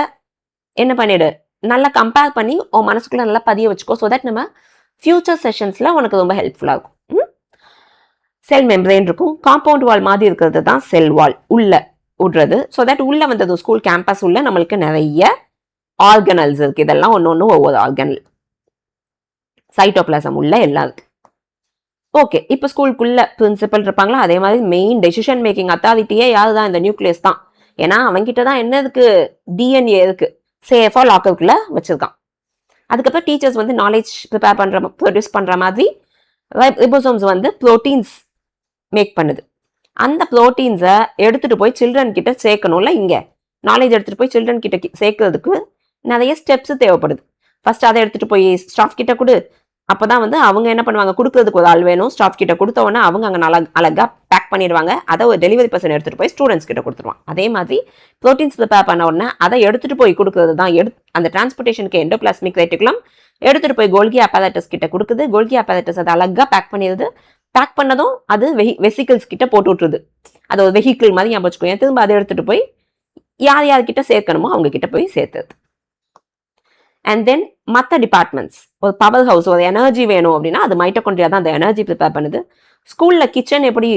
என்ன பண்ணிடு, நல்லா கம்பேர் பண்ணி உன் மனசுக்குள்ளே நல்லா பதிய வச்சுக்கோ. ஸோ தட் நம்ம ஃபியூச்சர் செஷன்ஸில் உனக்கு ரொம்ப ஹெல்ப்ஃபுல்லாக இருக்கும். செல் மெம்பரேன் இருக்கும். காம்பவுண்ட் வால் மாதிரி இருக்கிறது தான் செல் வால், உள்ள விடுறது. ஸோ தட் உள்ள வந்தது ஸ்கூல் கேம்பஸ் உள்ள நம்மளுக்கு நிறைய ஆர்கனல்ஸ் இருக்கு. இதெல்லாம் ஒன்று ஒவ்வொரு ஆர்கனல், சைட்டோபிளாசம் உள்ள எல்லாம் இருக்கு. ஓகே, இப்போ ஸ்கூலுக்குள்ள பிரின்சிபல் இருப்பாங்களா? அதே மாதிரி மெயின் டெசிஷன் மேக்கிங் அத்தாரிட்டியே யாரு தான்? இந்த நியூக்ளியஸ் தான். ஏன்னா அவங்கிட்ட தான் என்ன இருக்கு? டிஎன்ஏ இருக்கு, சேஃபா லாக்கருக்குள்ள வச்சிருக்கான். அதுக்கப்புறம் டீச்சர்ஸ் வந்து நாலேஜ் ப்ரொடியூஸ் பண்ற மாதிரி ரிபோசோம்ஸ் வந்து ப்ரோட்டீன்ஸ் மேக் பண்ணுது. அந்த ப்ரோட்டீன்ஸை எடுத்துட்டு போய் சில்ட்ரன் கிட்ட சேர்க்கணும்ல. இங்க நாலேஜ் எடுத்துட்டு போய் சில்ட்ரன் கிட்ட சேர்க்கறதுக்கு நிறைய ஸ்டெப்ஸ் தேவைப்படுது. ஃபர்ஸ்ட் அதை எடுத்துட்டு போய் ஸ்டாஃப் கிட்ட கொடு. அப்பதான் வந்து அவங்க என்ன பண்ணுவாங்க, கொடுக்கறதுக்கு ஒரு ஆள் வேணும். ஸ்டாஃப் கிட்ட கொடுத்த உடனே அவங்க அங்கே நல்லா அழகா பேக் பண்ணிடுவாங்க. அதை ஒரு டெலிவரி பர்சன் எடுத்துட்டு போய் ஸ்டூடெண்ட்ஸ் கிட்ட கொடுத்துருவாங்க. அதே மாதிரி ப்ரோட்டீன்ஸ் ப்ரிப்பேர் பண்ண உடனே அதை எடுத்துட்டு போய் கொடுக்கறது தான் அந்த டிரான்ஸ்போர்ட்டேஷனுக்கு எண்டோபிளாஸ்மிக் ரெட்டிகுலம் எடுத்துட்டு போய் கோல்கி அப்பரேட்டஸ் கிட்ட கொடுக்குது. கோல்கி அப்பரேட்டஸ் அதை அழகா பேக் பண்ணிடுது. பேக் பண்ணதும் அது வெசிக்கிள்ஸ் கிட்ட போட்டு விட்டுருது. அது ஒரு வெஹிக்கிள் மாதிரி ஞாபகம் வச்சுக்கோங்க. திரும்ப அதை எடுத்துட்டு போய் யார் யார்கிட்ட சேர்க்கணுமோ அவங்க கிட்ட போய் சேர்த்துது. அண்ட் தென் மற்ற டிபார்ட்மெண்ட்ஸ், ஒரு பவர் ஹவுஸ், ஒரு எனர்ஜி வேணும் அப்படின்னா அது மைட்டோகாண்ட்ரியா தான் அந்த எனர்ஜி ப்ரிப்பேர் பண்ணுது. ஸ்கூல்ல கிச்சன் எப்படி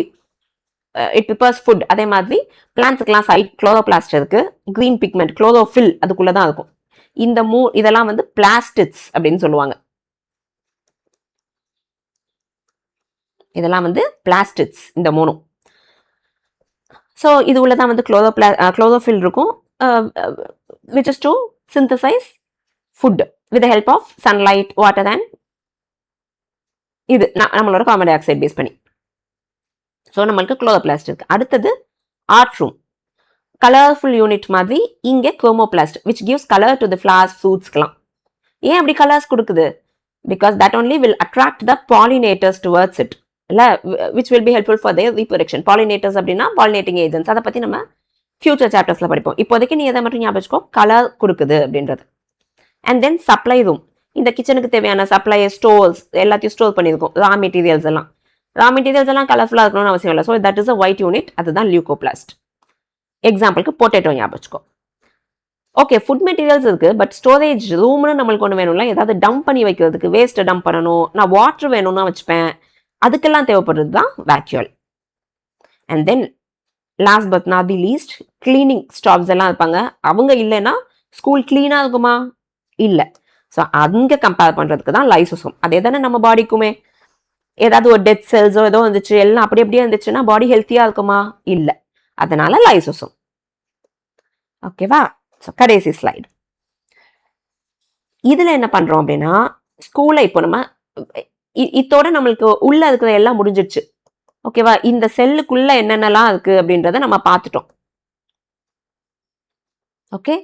இட் ப்ரிப்பேர்ஸ் ஃபுட், அதே மாதிரி பிளான்ட்ஸுக்கெல்லாம் சைட் குளோரோபிளாஸ்ட் இருக்கு. கிரீன் பிக்மெண்ட் குளோரோஃபில் அதுக்குள்ளதான் இருக்கும். இந்த இதெல்லாம் வந்து பிளாஸ்டிட்ஸ் அப்படின்னு சொல்லுவாங்க. இதெல்லாம் வந்து பிளாஸ்டிட்ஸ், இந்த மூணும். ஸோ இது உள்ளதான் வந்து குளோரோஃபில் இருக்கும், which is to synthesize food with the help of sunlight, water and இது நம்மளோட கார்பன் டை ஆக்சைடு பேஸ் பண்ணி. ஸோ நம்மளுக்கு குளோரோபிளாஸ்ட் இருக்கு. அடுத்தது ஆர்ட் ரூம், கலர்ஃபுல் யூனிட் மாதிரி. இங்கே chromoplast which gives color to the flowers, fruitsக்கெல்லாம். ஏன் அப்படி கலர்ஸ் கொடுக்குது? because that only will attract the pollinators towards it, இல்லை, which will be helpful for their reproduction. pollinators அப்படின்னா pollinating agents. அதை பற்றி நம்ம ஃபியூச்சர் சாப்டர்ஸில் படிப்போம். இப்போதைக்கு நீ எதை மட்டும் ஞாபகம் வச்சுக்கோ, கலர் கொடுக்குது அப்படின்றது. அண்ட் தென் சப்ளை ரூம், இந்த கிச்சனுக்கு தேவையான சப்ளை ஸ்டோர்ஸ் எல்லாத்தையும் ஸ்டோர் பண்ணியிருக்கோம். ரா மெட்டீரியல்ஸ் எல்லாம் கலர்ஃபுல்லாக இருக்கணும்னு அவசியம் இல்லை. So that is a white unit, அதுதான் லியூகோபிளாஸ்ட். எக்ஸாம்பிளுக்கு பொட்டேட்டோ ஞாபகம் வச்சுக்கோ. ஓகே, ஃபுட் மெட்டீரியல்ஸ் இருக்கு, பட் ஸ்டோரேஜ் ரூம்னு நம்மளுக்கு ஒன்று வேணும்ல. ஏதாவது டம்ப் பண்ணி வைக்கிறதுக்கு, வேஸ்ட்டை டம்ப் பண்ணணும், நான் வாட்டர் வேணும்னா வச்சுப்பேன், அதுக்கெல்லாம் தேவைப்படுறது தான் vacuole. And then last but not the least, cleaning staffs எல்லாம் இருப்பாங்க. அவங்க இல்லைன்னா ஸ்கூல் கிளீனாக இருக்குமா? இல்லை. ஸோ அங்கே கம்பேர் பண்ணுறதுக்கு தான் லைசோசோம். அதே தானே நம்ம பாடிக்குமே. ஏதாவது ஒரு டெத் செல்ஸோ ஏதோ வந்துச்சு, எல்லாம் அப்படியே இருந்துச்சுன்னா பாடி ஹெல்த்தியாக இருக்குமா? இல்லை. அதனால லைசோசோம். ஓகேவா? ஸோ கடைசி ஸ்லைடு. இதில் என்ன பண்ணுறோம் அப்படின்னா, ஸ்கூலில் இப்போ நம்ம இதோட நம்மளுக்கு உள்ள இருக்கிற எல்லாம் முடிஞ்சிடுச்சு. ஓகேவா? இந்த செல்லுக்குள்ள என்னென்னலாம் இருக்கு அப்படின்றத நம்ம பார்த்துட்டோம். ஓகே,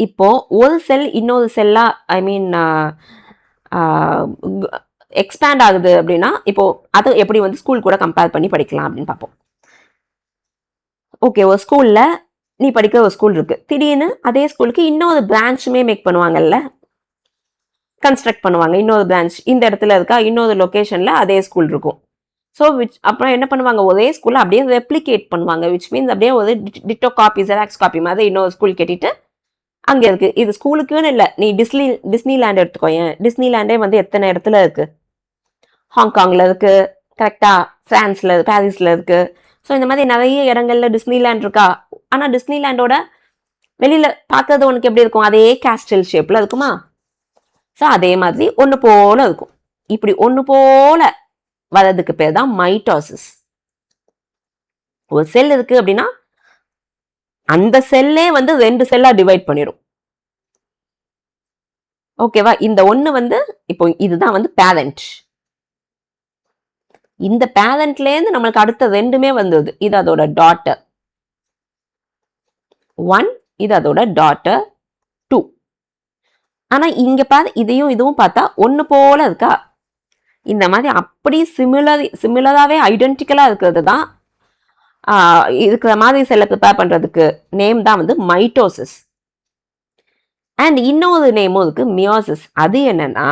இப்போ ஒரு செல் இன்னொரு செல்லா எக்ஸ்பேண்ட் ஆகுது அப்படின்னா இப்போ அதை எப்படி வந்து ஸ்கூல் கூட கம்பேர் பண்ணி படிக்கலாம் அப்படின்னு பார்ப்போம். ஓகே, ஒரு ஸ்கூல்ல நீ படிக்கிற ஒரு ஸ்கூல் இருக்கு. திடீர்னு அதே ஸ்கூலுக்கு இன்னொரு பிரான்ச்சுமே மேக் பண்ணுவாங்கல்ல, கன்ஸ்ட்ரக்ட் பண்ணுவாங்க. இன்னொரு பிரான்ச் இந்த இடத்துல இருக்கா, இன்னொரு லொகேஷன்ல அதே ஸ்கூல் இருக்கும். ஸோ அப்புறம் என்ன பண்ணுவாங்க, ஒரே ஸ்கூல்ல அப்படியே ரெப்ளிகேட் பண்ணுவாங்க. விச் மீன்ஸ் அப்படியே ஒரு டிட்டோ காப்பி, ஜெராக்ஸ் காப்பி மாதிரி இன்னொரு ஸ்கூல் கட்டிட்டு அங்கே இருக்கு. இது ஸ்கூலுக்குன்னு இல்லை, நீ டிஸ்னி லேண்ட் எடுத்துக்கோயேன். டிஸ்னி லேண்டே வந்து எத்தனை இடத்துல இருக்கு? ஹாங்காங்ல இருக்கு, கரெக்டா, பிரான்ஸ்ல, பாரிஸ்ல இருக்கு. ஸோ இந்த மாதிரி நிறைய இடங்கள்ல டிஸ்னி லேண்ட் இருக்கா. ஆனா டிஸ்னி லேண்டோட வெளியில பார்க்கறது உனக்கு எப்படி இருக்கும்? அதே கேஸ்டல் ஷேப்ல இருக்குமா? ஸோ அதே மாதிரி ஒன்று போல இருக்கும். இப்படி ஒன்று போல வர்றதுக்கு பேர் தான் மைட்டோசிஸ். ஒரு செல் இருக்கு அப்படின்னா அந்த செல்லே வந்து 2 செல்லா டிவைட் பண்ணிடும். ஓகேவா? இந்த ஒண்ணு வந்து இப்போ இதுதான் வந்து பேரண்ட். இந்த பேரண்ட்ல இருந்து நம்மளுக்கு அடுத்த 2மே வந்தது. இது அதோட டாட்டர் 1, இது அதோட டாட்டர் 2. ஆனா இங்க பாரு, இதையும் இதுவும் பார்த்தா ஒண்ணு போல இருக்கா? இந்த மாதிரி அப்படி சிமிலராவே ஐடென்டிக்கலா இருக்கிறது தான் இருக்கிற மாதிரி செல்லை ப்ரிப்பேர் பண்றதுக்கு நேம் தான் வந்து மைட்டோசிஸ். அண்ட் இன்னொரு நேமும் இருக்கு, மியோசிஸ். அது என்னன்னா,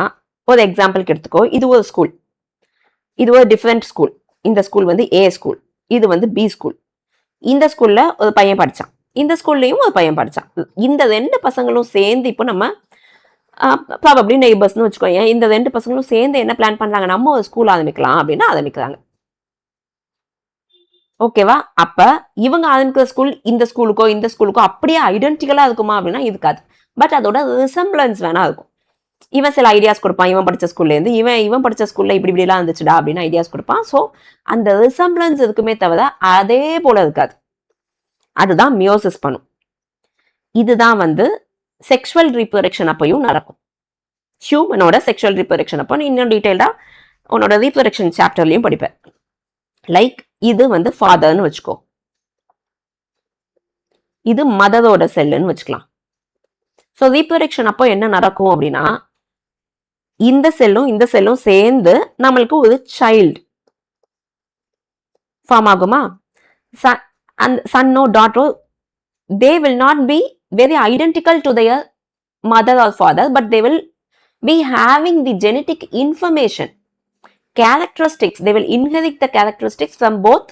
ஒரு எக்ஸாம்பிளுக்கு எடுத்துக்கோ, இது ஒரு ஸ்கூல், இது ஒரு டிஃப்ரெண்ட் ஸ்கூல். இந்த ஸ்கூல் வந்து ஏ ஸ்கூல், இது வந்து பி ஸ்கூல். இந்த ஸ்கூல்ல ஒரு பையன் படிச்சான், இந்த ஸ்கூல்லையும் ஒரு பையன் படிச்சான். இந்த 2 பசங்களும் சேர்ந்து இப்போ நம்ம ப்ராபப்ளி நெய்பர்ஸ்னு வச்சுக்கோங்க. இந்த 2 பசங்களும் சேர்ந்து என்ன பிளான் பண்றாங்க, நம்ம ஒரு ஸ்கூல் ஆரம்பிக்கலாம் அப்படின்னு ஆரம்பிக்கிறாங்க. ஓகேவா? அப்ப இவங்க ஆரம்பிக்கிற ஸ்கூல் இந்த ஸ்கூலுக்கோ அப்படியே ஐடென்டிக்கலா இருக்குமா அப்படின்னா இருக்காது. பட் அதோட ரிசம்பிளன்ஸ் வேணா இருக்கும். இவன் சில ஐடியாஸ் கொடுப்பான், இவன் படிச்ச ஸ்கூல்ல இருந்து, இவன் படிச்ச ஸ்கூல்ல இப்படி எல்லாம் இருந்துச்சுடா அப்படின்னு ஐடியாஸ் கொடுப்பான். ஸோ அந்த ரிசம்பிளன்ஸ் இருக்குமே தவிர அதே போல இருக்காது. அதுதான் மியோசிஸ் பண்ணும். இதுதான் வந்து செக்ஷுவல் ரீப்ரொடக்ஷன் அப்பையும் நடக்கும். ஹியூமனோட செக்ஷுவல் ரீப்ரொடக்ஷன் அப்போ இன்னும் டீடைல்டா உன்னோட ரீப்ரொடக்ஷன் சாப்டர்லயும் படிப்பேன். லைக் இது வந்து ஃபாதர்னு வச்சுக்கோ, இது மதரோட செல்லுன்னு வச்சுக்கலாம். ஸோ ரீப்ரொடக்ஷன் அப்போ என்ன நடக்கும் அப்படின்னா, இந்த செல்லும் சேர்ந்து நம்மளுக்கு ஒரு சைல்டு ஃபார்ம் ஆகுமா? சன்னோ டாட்டரோ, they will not be very identical to their mother or father, but they will be having the genetic information, characteristics. They will inherit the characteristics from both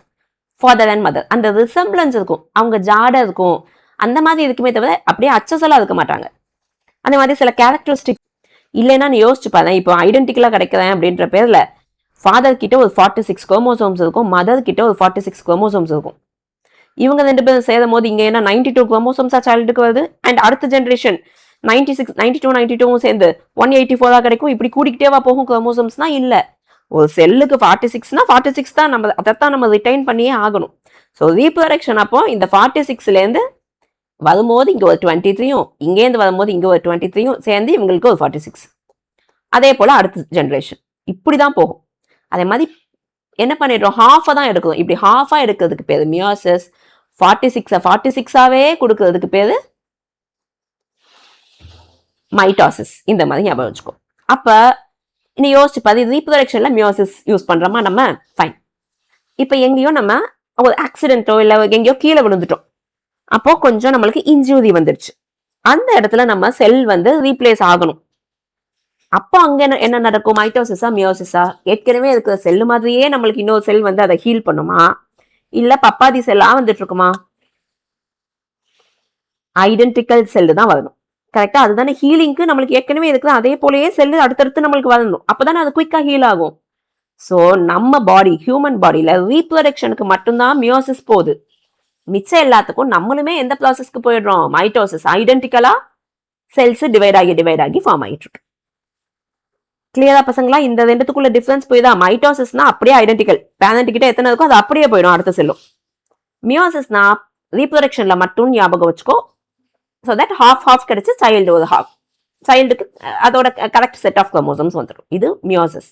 father and mother. அந்த resemblance இருக்கும், அவங்க ஜாட இருக்கும், அந்த மாதிரி இருக்குமே தவிர அப்படியே அச்சசலா இருக்க மாட்டாங்க. அந்த மாதிரி சில கேரக்டரிஸ்டிக் இல்லைன்னா நீ யோசிச்சு பாரு. இப்போ ஐடென்டிக்கலா கிடைக்கிறேன் அப்படின்ற பேர்ல ஃபாதர் கிட்ட ஒரு 46 குரோமோசோம்ஸ் இருக்கும், மதர் கிட்ட ஒரு 46 குரோமோசோம்ஸ் இருக்கும். இவங்க 2 பேரும் சேரும் போது இங்க என்ன 92 குரோமோசோம்ஸா சைல்டுக்கு வருது. அண்ட் அடுத்த ஜென்ரேஷன் 96, 92 சேர்ந்து 184 கிடைக்கும். இப்படி கூடிக்கிட்டேவா போகும் குரோமோசோம்ஸ்னா? இல்ல, ஒரு செல்லுக்கு 46னா 46 தான், நம்ம அதைத்தான் நம்ம ரிட்டைன் பண்ணியே ஆகணும். ஸோ ரீப்ரொடக்ஷன் அப்போ இந்த 46ல இருந்து வரும்போது இங்க ஒரு 23யும், இங்கேருந்து வரும்போது இங்க ஒரு 23யும் சேர்ந்து இவங்களுக்கு ஒரு 46. அதே போல அடுத்த ஜென்ரேஷன் இப்படிதான் போகும். அதே மாதிரி என்ன பண்ணிடுறோம், ஹாஃபா தான் எடுக்கிறோம். இப்படி ஹாஃபா எடுக்கிறதுக்கு பேரு மியோசிஸ். 46ஆவே கொடுக்கறதுக்கு பேரு மைட்டோசிஸ். இந்த மாதிரி ஞாபகம் வச்சுக்கோ. அப்ப நீ யோசிச்சு பாரு, ரீப்ரொடக்ஷன்ல மியோசிஸ் யூஸ் பண்றோமா நம்ம? ஃபைன். இப்ப எங்கேயோ நம்ம ஒரு ஆக்சிடென்ட்டோ இல்ல எங்கேயோ கீழே விழுந்துட்டோம், அப்போ கொஞ்சம் நம்மளுக்கு இன்ஜூரி வந்துருச்சு. அந்த இடத்துல நம்ம செல் வந்து ரீப்ளேஸ் ஆகணும். அப்போ அங்க என்ன நடக்கும், மைட்டோசிஸா மியோசிஸா? ஏற்கனவே இருக்கிற செல்லு மாதிரியே நம்மளுக்கு இன்னொரு செல் வந்து அதை ஹீல் பண்ணுமா, இல்ல பப்பாதி செல்லா வந்துட்டு இருக்குமா? ஐடென்டிக்கல் செல்லு தான் வரணும். கரெக்டா? அதுதானே ஹீலிங்க்கு நம்மளுக்கு ஏற்கனவே இருக்கிற அதே போலயே செல்லு அடுத்தடுத்து நம்மளுக்கு வரணும். அப்பதானே அது குயிக்கா ஹீல் ஆகும். சோ நம்ம பாடி, ஹியூமன் பாடியில ரீப்ரொடக்ஷனுக்கு மட்டும்தான் மியோசிஸ் போகுது. மிச்சம் எல்லாத்துக்கும் நம்மளுமே எந்த ப்ராசஸ்க்கு போயிடுறோம், மைட்டோசிஸ். ஐடென்டிக்கலா செல்ஸ் டிவைட் ஆகி ஃபார்ம் ஆகிட்டு இருக்கு. கிளியரா பசங்களா? இந்த 2த்துக்குள்ள டிஃபரன்ஸ் போய்தா. மைட்டோசிஸ்னா அப்படியே ஐடென்டிக்கல், பேரண்ட் கிட்ட எத்தனை இருக்கோ அது அப்படியே போயிடும் அடுத்த செல்லும். மியோசிஸ்னா ரீப்ரொடக்ஷன்ல மட்டும் ஞாபகம் வச்சுக்கோ. ஸோ தட் ஹாஃப் கிடைச்சு சைல்டு ஒரு ஹாஃப், சைல்டுக்கு அதோட கரெக்ட் செட் ஆஃப் குரோமோசோம்ஸ் வந்துடும். இது மியோசிஸ்.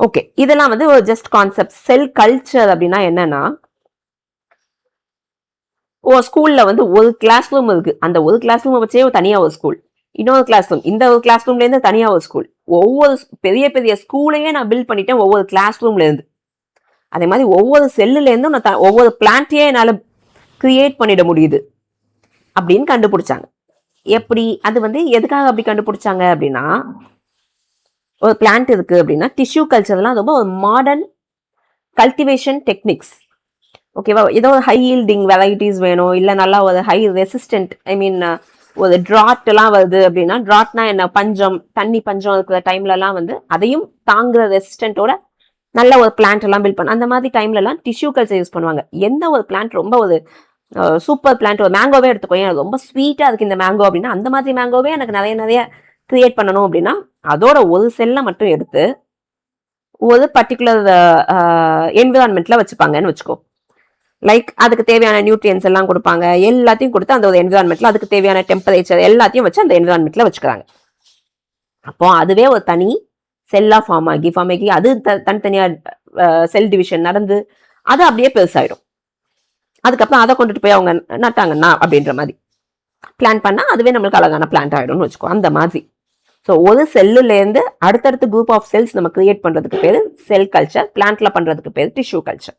ஓகே, இதெல்லாம் வந்து ஒரு ஜஸ்ட் கான்செப்ட். செல் கல்ச்சர் அப்படின்னா என்னன்னா, ஸ்கூல்ல வந்து ஒரு கிளாஸ் ரூம் இருக்கு, அந்த ஒரு கிளாஸ் ரூம் வச்சே தனியா ஒரு ஸ்கூல், இன்னொரு கிளாஸ் ரூம், இந்த ஒரு கிளாஸ் ரூம்ல இருந்து தனியா ஒரு ஸ்கூல். ஒவ்வொரு பெரிய பெரிய ஸ்கூலையே நான் பில்ட் பண்ணிட்டேன் ஒவ்வொரு கிளாஸ் ரூம்ல இருந்து. அதே மாதிரி ஒவ்வொரு செல்லுல இருந்தும் நான் ஒவ்வொரு பிளான்ட்டையே என்னால கிரியேட் பண்ணிட முடியுது அப்படின்னு கண்டுபிடிச்சாங்க. எப்படி? அது வந்து எதுக்காக அப்படி கண்டுபிடிச்சாங்க அப்படின்னா, ஒரு பிளான்ட் இருக்கு அப்படின்னா டிஷ்யூ கல்ச்சர்லாம் ரொம்ப ஒரு மாடர்ன் கல்டிவேஷன் டெக்னிக்ஸ். ஓகேவா? ஏதோ ஒரு ஹை ஈல்டிங் வெரைட்டிஸ் வேணும், இல்லை நல்லா ஒரு ஹை ரெசிஸ்டன்ட், ஐ மீன் ஒரு ட்ராட் எல்லாம் வருது அப்படின்னா, ட்ராட்னா என்ன, பஞ்சம், தண்ணி பஞ்சம் இருக்கிற டைம்ல எல்லாம் வந்து அதையும் தாங்குற ரெசிஸ்டன்ட்டோட நல்ல ஒரு பிளான்ட் எல்லாம் பில்ட் பண்ண, அந்த மாதிரி டைம்ல எல்லாம் டிஷ்யூ கல்ச்சர் யூஸ் பண்ணுவாங்க. எந்த ஒரு பிளான்ட் ரொம்ப ஒரு சூப்பர் பிளான்ட், ஒரு மேங்கோவே எடுத்துக்கோங்க, ரொம்ப ஸ்வீட்டா இருக்கு இந்த மேங்கோ அப்படின்னா, அந்த மாதிரி மேங்கோவே எனக்கு நிறைய கிரியேட் பண்ணணும் அப்படின்னா அதோட ஒரு செல்லை மட்டும் எடுத்து ஒரு பர்டிகுலர் என்விரான்மெண்ட்ல வச்சுப்பாங்கன்னு வச்சுக்கோ. லைக் அதுக்கு தேவையான நியூட்ரியன்ஸ் எல்லாம் கொடுப்பாங்க, எல்லாத்தையும் கொடுத்து அந்த ஒரு என்விரான்மெண்ட்ல அதுக்கு தேவையான டெம்பரேச்சர் எல்லாத்தையும் வச்சு அந்த என்விரான்மெண்ட்ல வச்சுக்கிறாங்க. அப்போ அதுவே ஒரு தனி செல்லா ஃபார்ம் ஆகி அது தனித்தனியா செல் டிவிஷன் நடந்து அது அப்படியே பெருசாயிடும். அதுக்கப்புறம் அதை கொண்டுட்டு போய் அவங்க நட்டாங்கன்னா அப்படின்ற மாதிரி பிளான் பண்ணா அதுவே நம்மளுக்கு அழகான பிளான்ட் ஆயிடும்னு வச்சுக்கோ. அந்த மாதிரி ஸோ ஒரு செல்லுல இருந்து அடுத்தடுத்த குரூப் ஆஃப் செல்ஸ் நம்ம கிரியேட் பண்றதுக்கு பேரு செல் கல்ச்சர், பிளான்ட்ல பண்றதுக்கு பேரு tissue culture.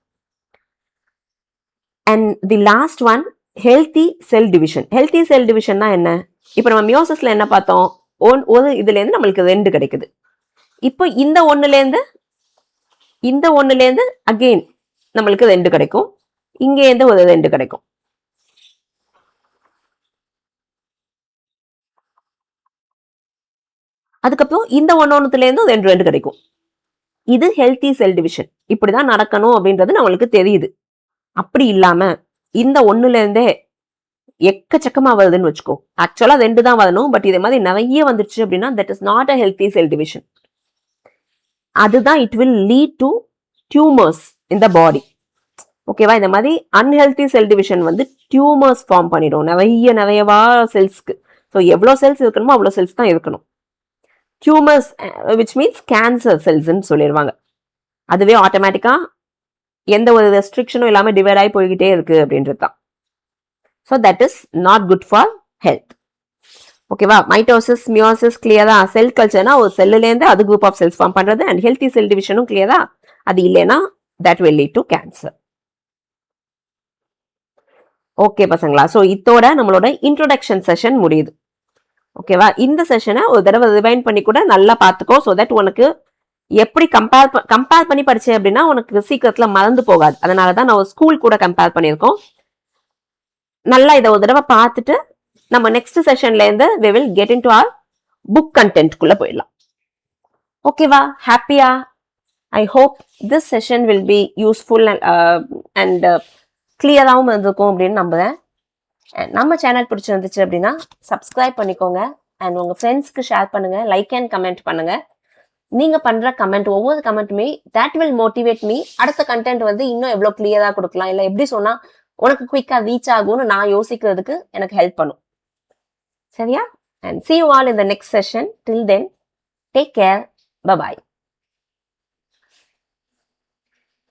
And the last one healthy cell division. Healthy cell டிவிஷன்னா என்ன? இப்போ நம்ம மியோசிஸ்ல என்ன பார்த்தோம்? ஒரு இதுல இருந்து நம்மளுக்கு 2 கிடைக்குது. இப்போ இந்த ஒண்ணுல இருந்து அகெயின் நம்மளுக்கு 2 கிடைக்கும், இங்க இருந்து ஒரு 2 கிடைக்கும். அதுக்கப்புறம் இந்த ஒன்னொன்னுல இருந்து 2 கிடைக்கும். இது ஹெல்தி செல் டிவிஷன். இப்படிதான் நடக்கணும் அப்படின்றது நம்மளுக்கு தெரியுது. அப்படி இல்லாம இந்த ஒண்ணுல இருந்தே எக்கச்சக்கமா வருதுன்னு வச்சுக்கோ. ஆக்சுவலா 2 தான் வரணும், பட் இதே மாதிரி நிறைய வந்துருச்சு அப்படின்னா that is not a healthy cell division. அதுதான் it will lead to tumours in the body. ஓகேவா? இந்த மாதிரி அன்ஹெல்தி செல் டிவிஷன் வந்து டியூமர்ஸ் ஃபார்ம் பண்ணிடும் நிறையவா செல்ஸ்க்கு. ஸோ எவ்வளோ செல்ஸ் இருக்கணுமோ அவ்வளோ செல்ஸ் தான் இருக்கணும். டியூமர்ஸ் விச் மீன்ஸ் கேன்சர் செல்ஸ்ன்னு சொல்லிடுவாங்க. அதுவே ஆட்டோமேட்டிக்கா எந்த ஒரு ரெஸ்ட்ரிக்ஷனும் இல்லாமல் டிவைட் ஆகி போய்கிட்டே இருக்கு அப்படின்றது தான். So that is not good for health. ஓகேவா? மைட்டோசிஸ், மியோசிஸ் கிளியரா? செல் கல்ச்சர்னா ஒரு செல்லுலேருந்து அது குரூப் ஆஃப் செல்ஸ் ஃபார்ம் பண்றது. அண்ட் ஹெல்தி செல் டிவிஷனும் கிளியரா? அது இல்லைன்னா that will lead to cancer. Okay பசங்களா? ஸோ இதோட நம்மளோட இன்ட்ரோடக்ஷன் செஷன் முடியுது. ஓகேவா? இந்த செஷனை ஒரு தடவை ரிவைண்ட் பண்ணி கூட நல்லா பார்த்துக்கோ. ஸோ தட் உனக்கு எப்படி கம்பேர் பண்ணி படிச்சேன் அப்படின்னா உனக்கு சீக்கிரத்துல மறந்து போகாது. அதனால தான் நான் ஒரு ஸ்கூல் கூட கம்பேர் பண்ணியிருக்கோம். நல்லா இதை ஒரு தடவை பார்த்துட்டு நம்ம நெக்ஸ்ட் செஷன்ல இருந்து we will get into our book content குள்ள போயிடலாம். ஓகேவா? ஹாப்பியா? I hope this session will be useful and கிளியராகவும் இருந்திருக்கும் அப்படின்னு நம்புறேன். நம்ம சேனல் பிடிச்சிருந்துச்சு அப்படின்னா சப்ஸ்கிரைப் பண்ணிக்கோங்க அண்ட் உங்க ஃப்ரெண்ட்ஸ்க்கு ஷேர் பண்ணுங்க, லைக் அண்ட் கமெண்ட் பண்ணுங்க. நீங்க பண்ற கமெண்ட், ஒவ்வொரு கமெண்ட்டுமே that will motivate me. அடுத்த கண்டென்ட் வந்து இன்னும் எவ்வளவு கிளியரா கொடுக்கலாம், இல்ல எப்படி சொன்னா உனக்கு குயிக்கா ரீச் ஆகும்னு நான் யோசிக்கிறதுக்கு எனக்கு ஹெல்ப் பண்ணும். சரியா? And see you all in the next session. Till then, take care. Bye-bye.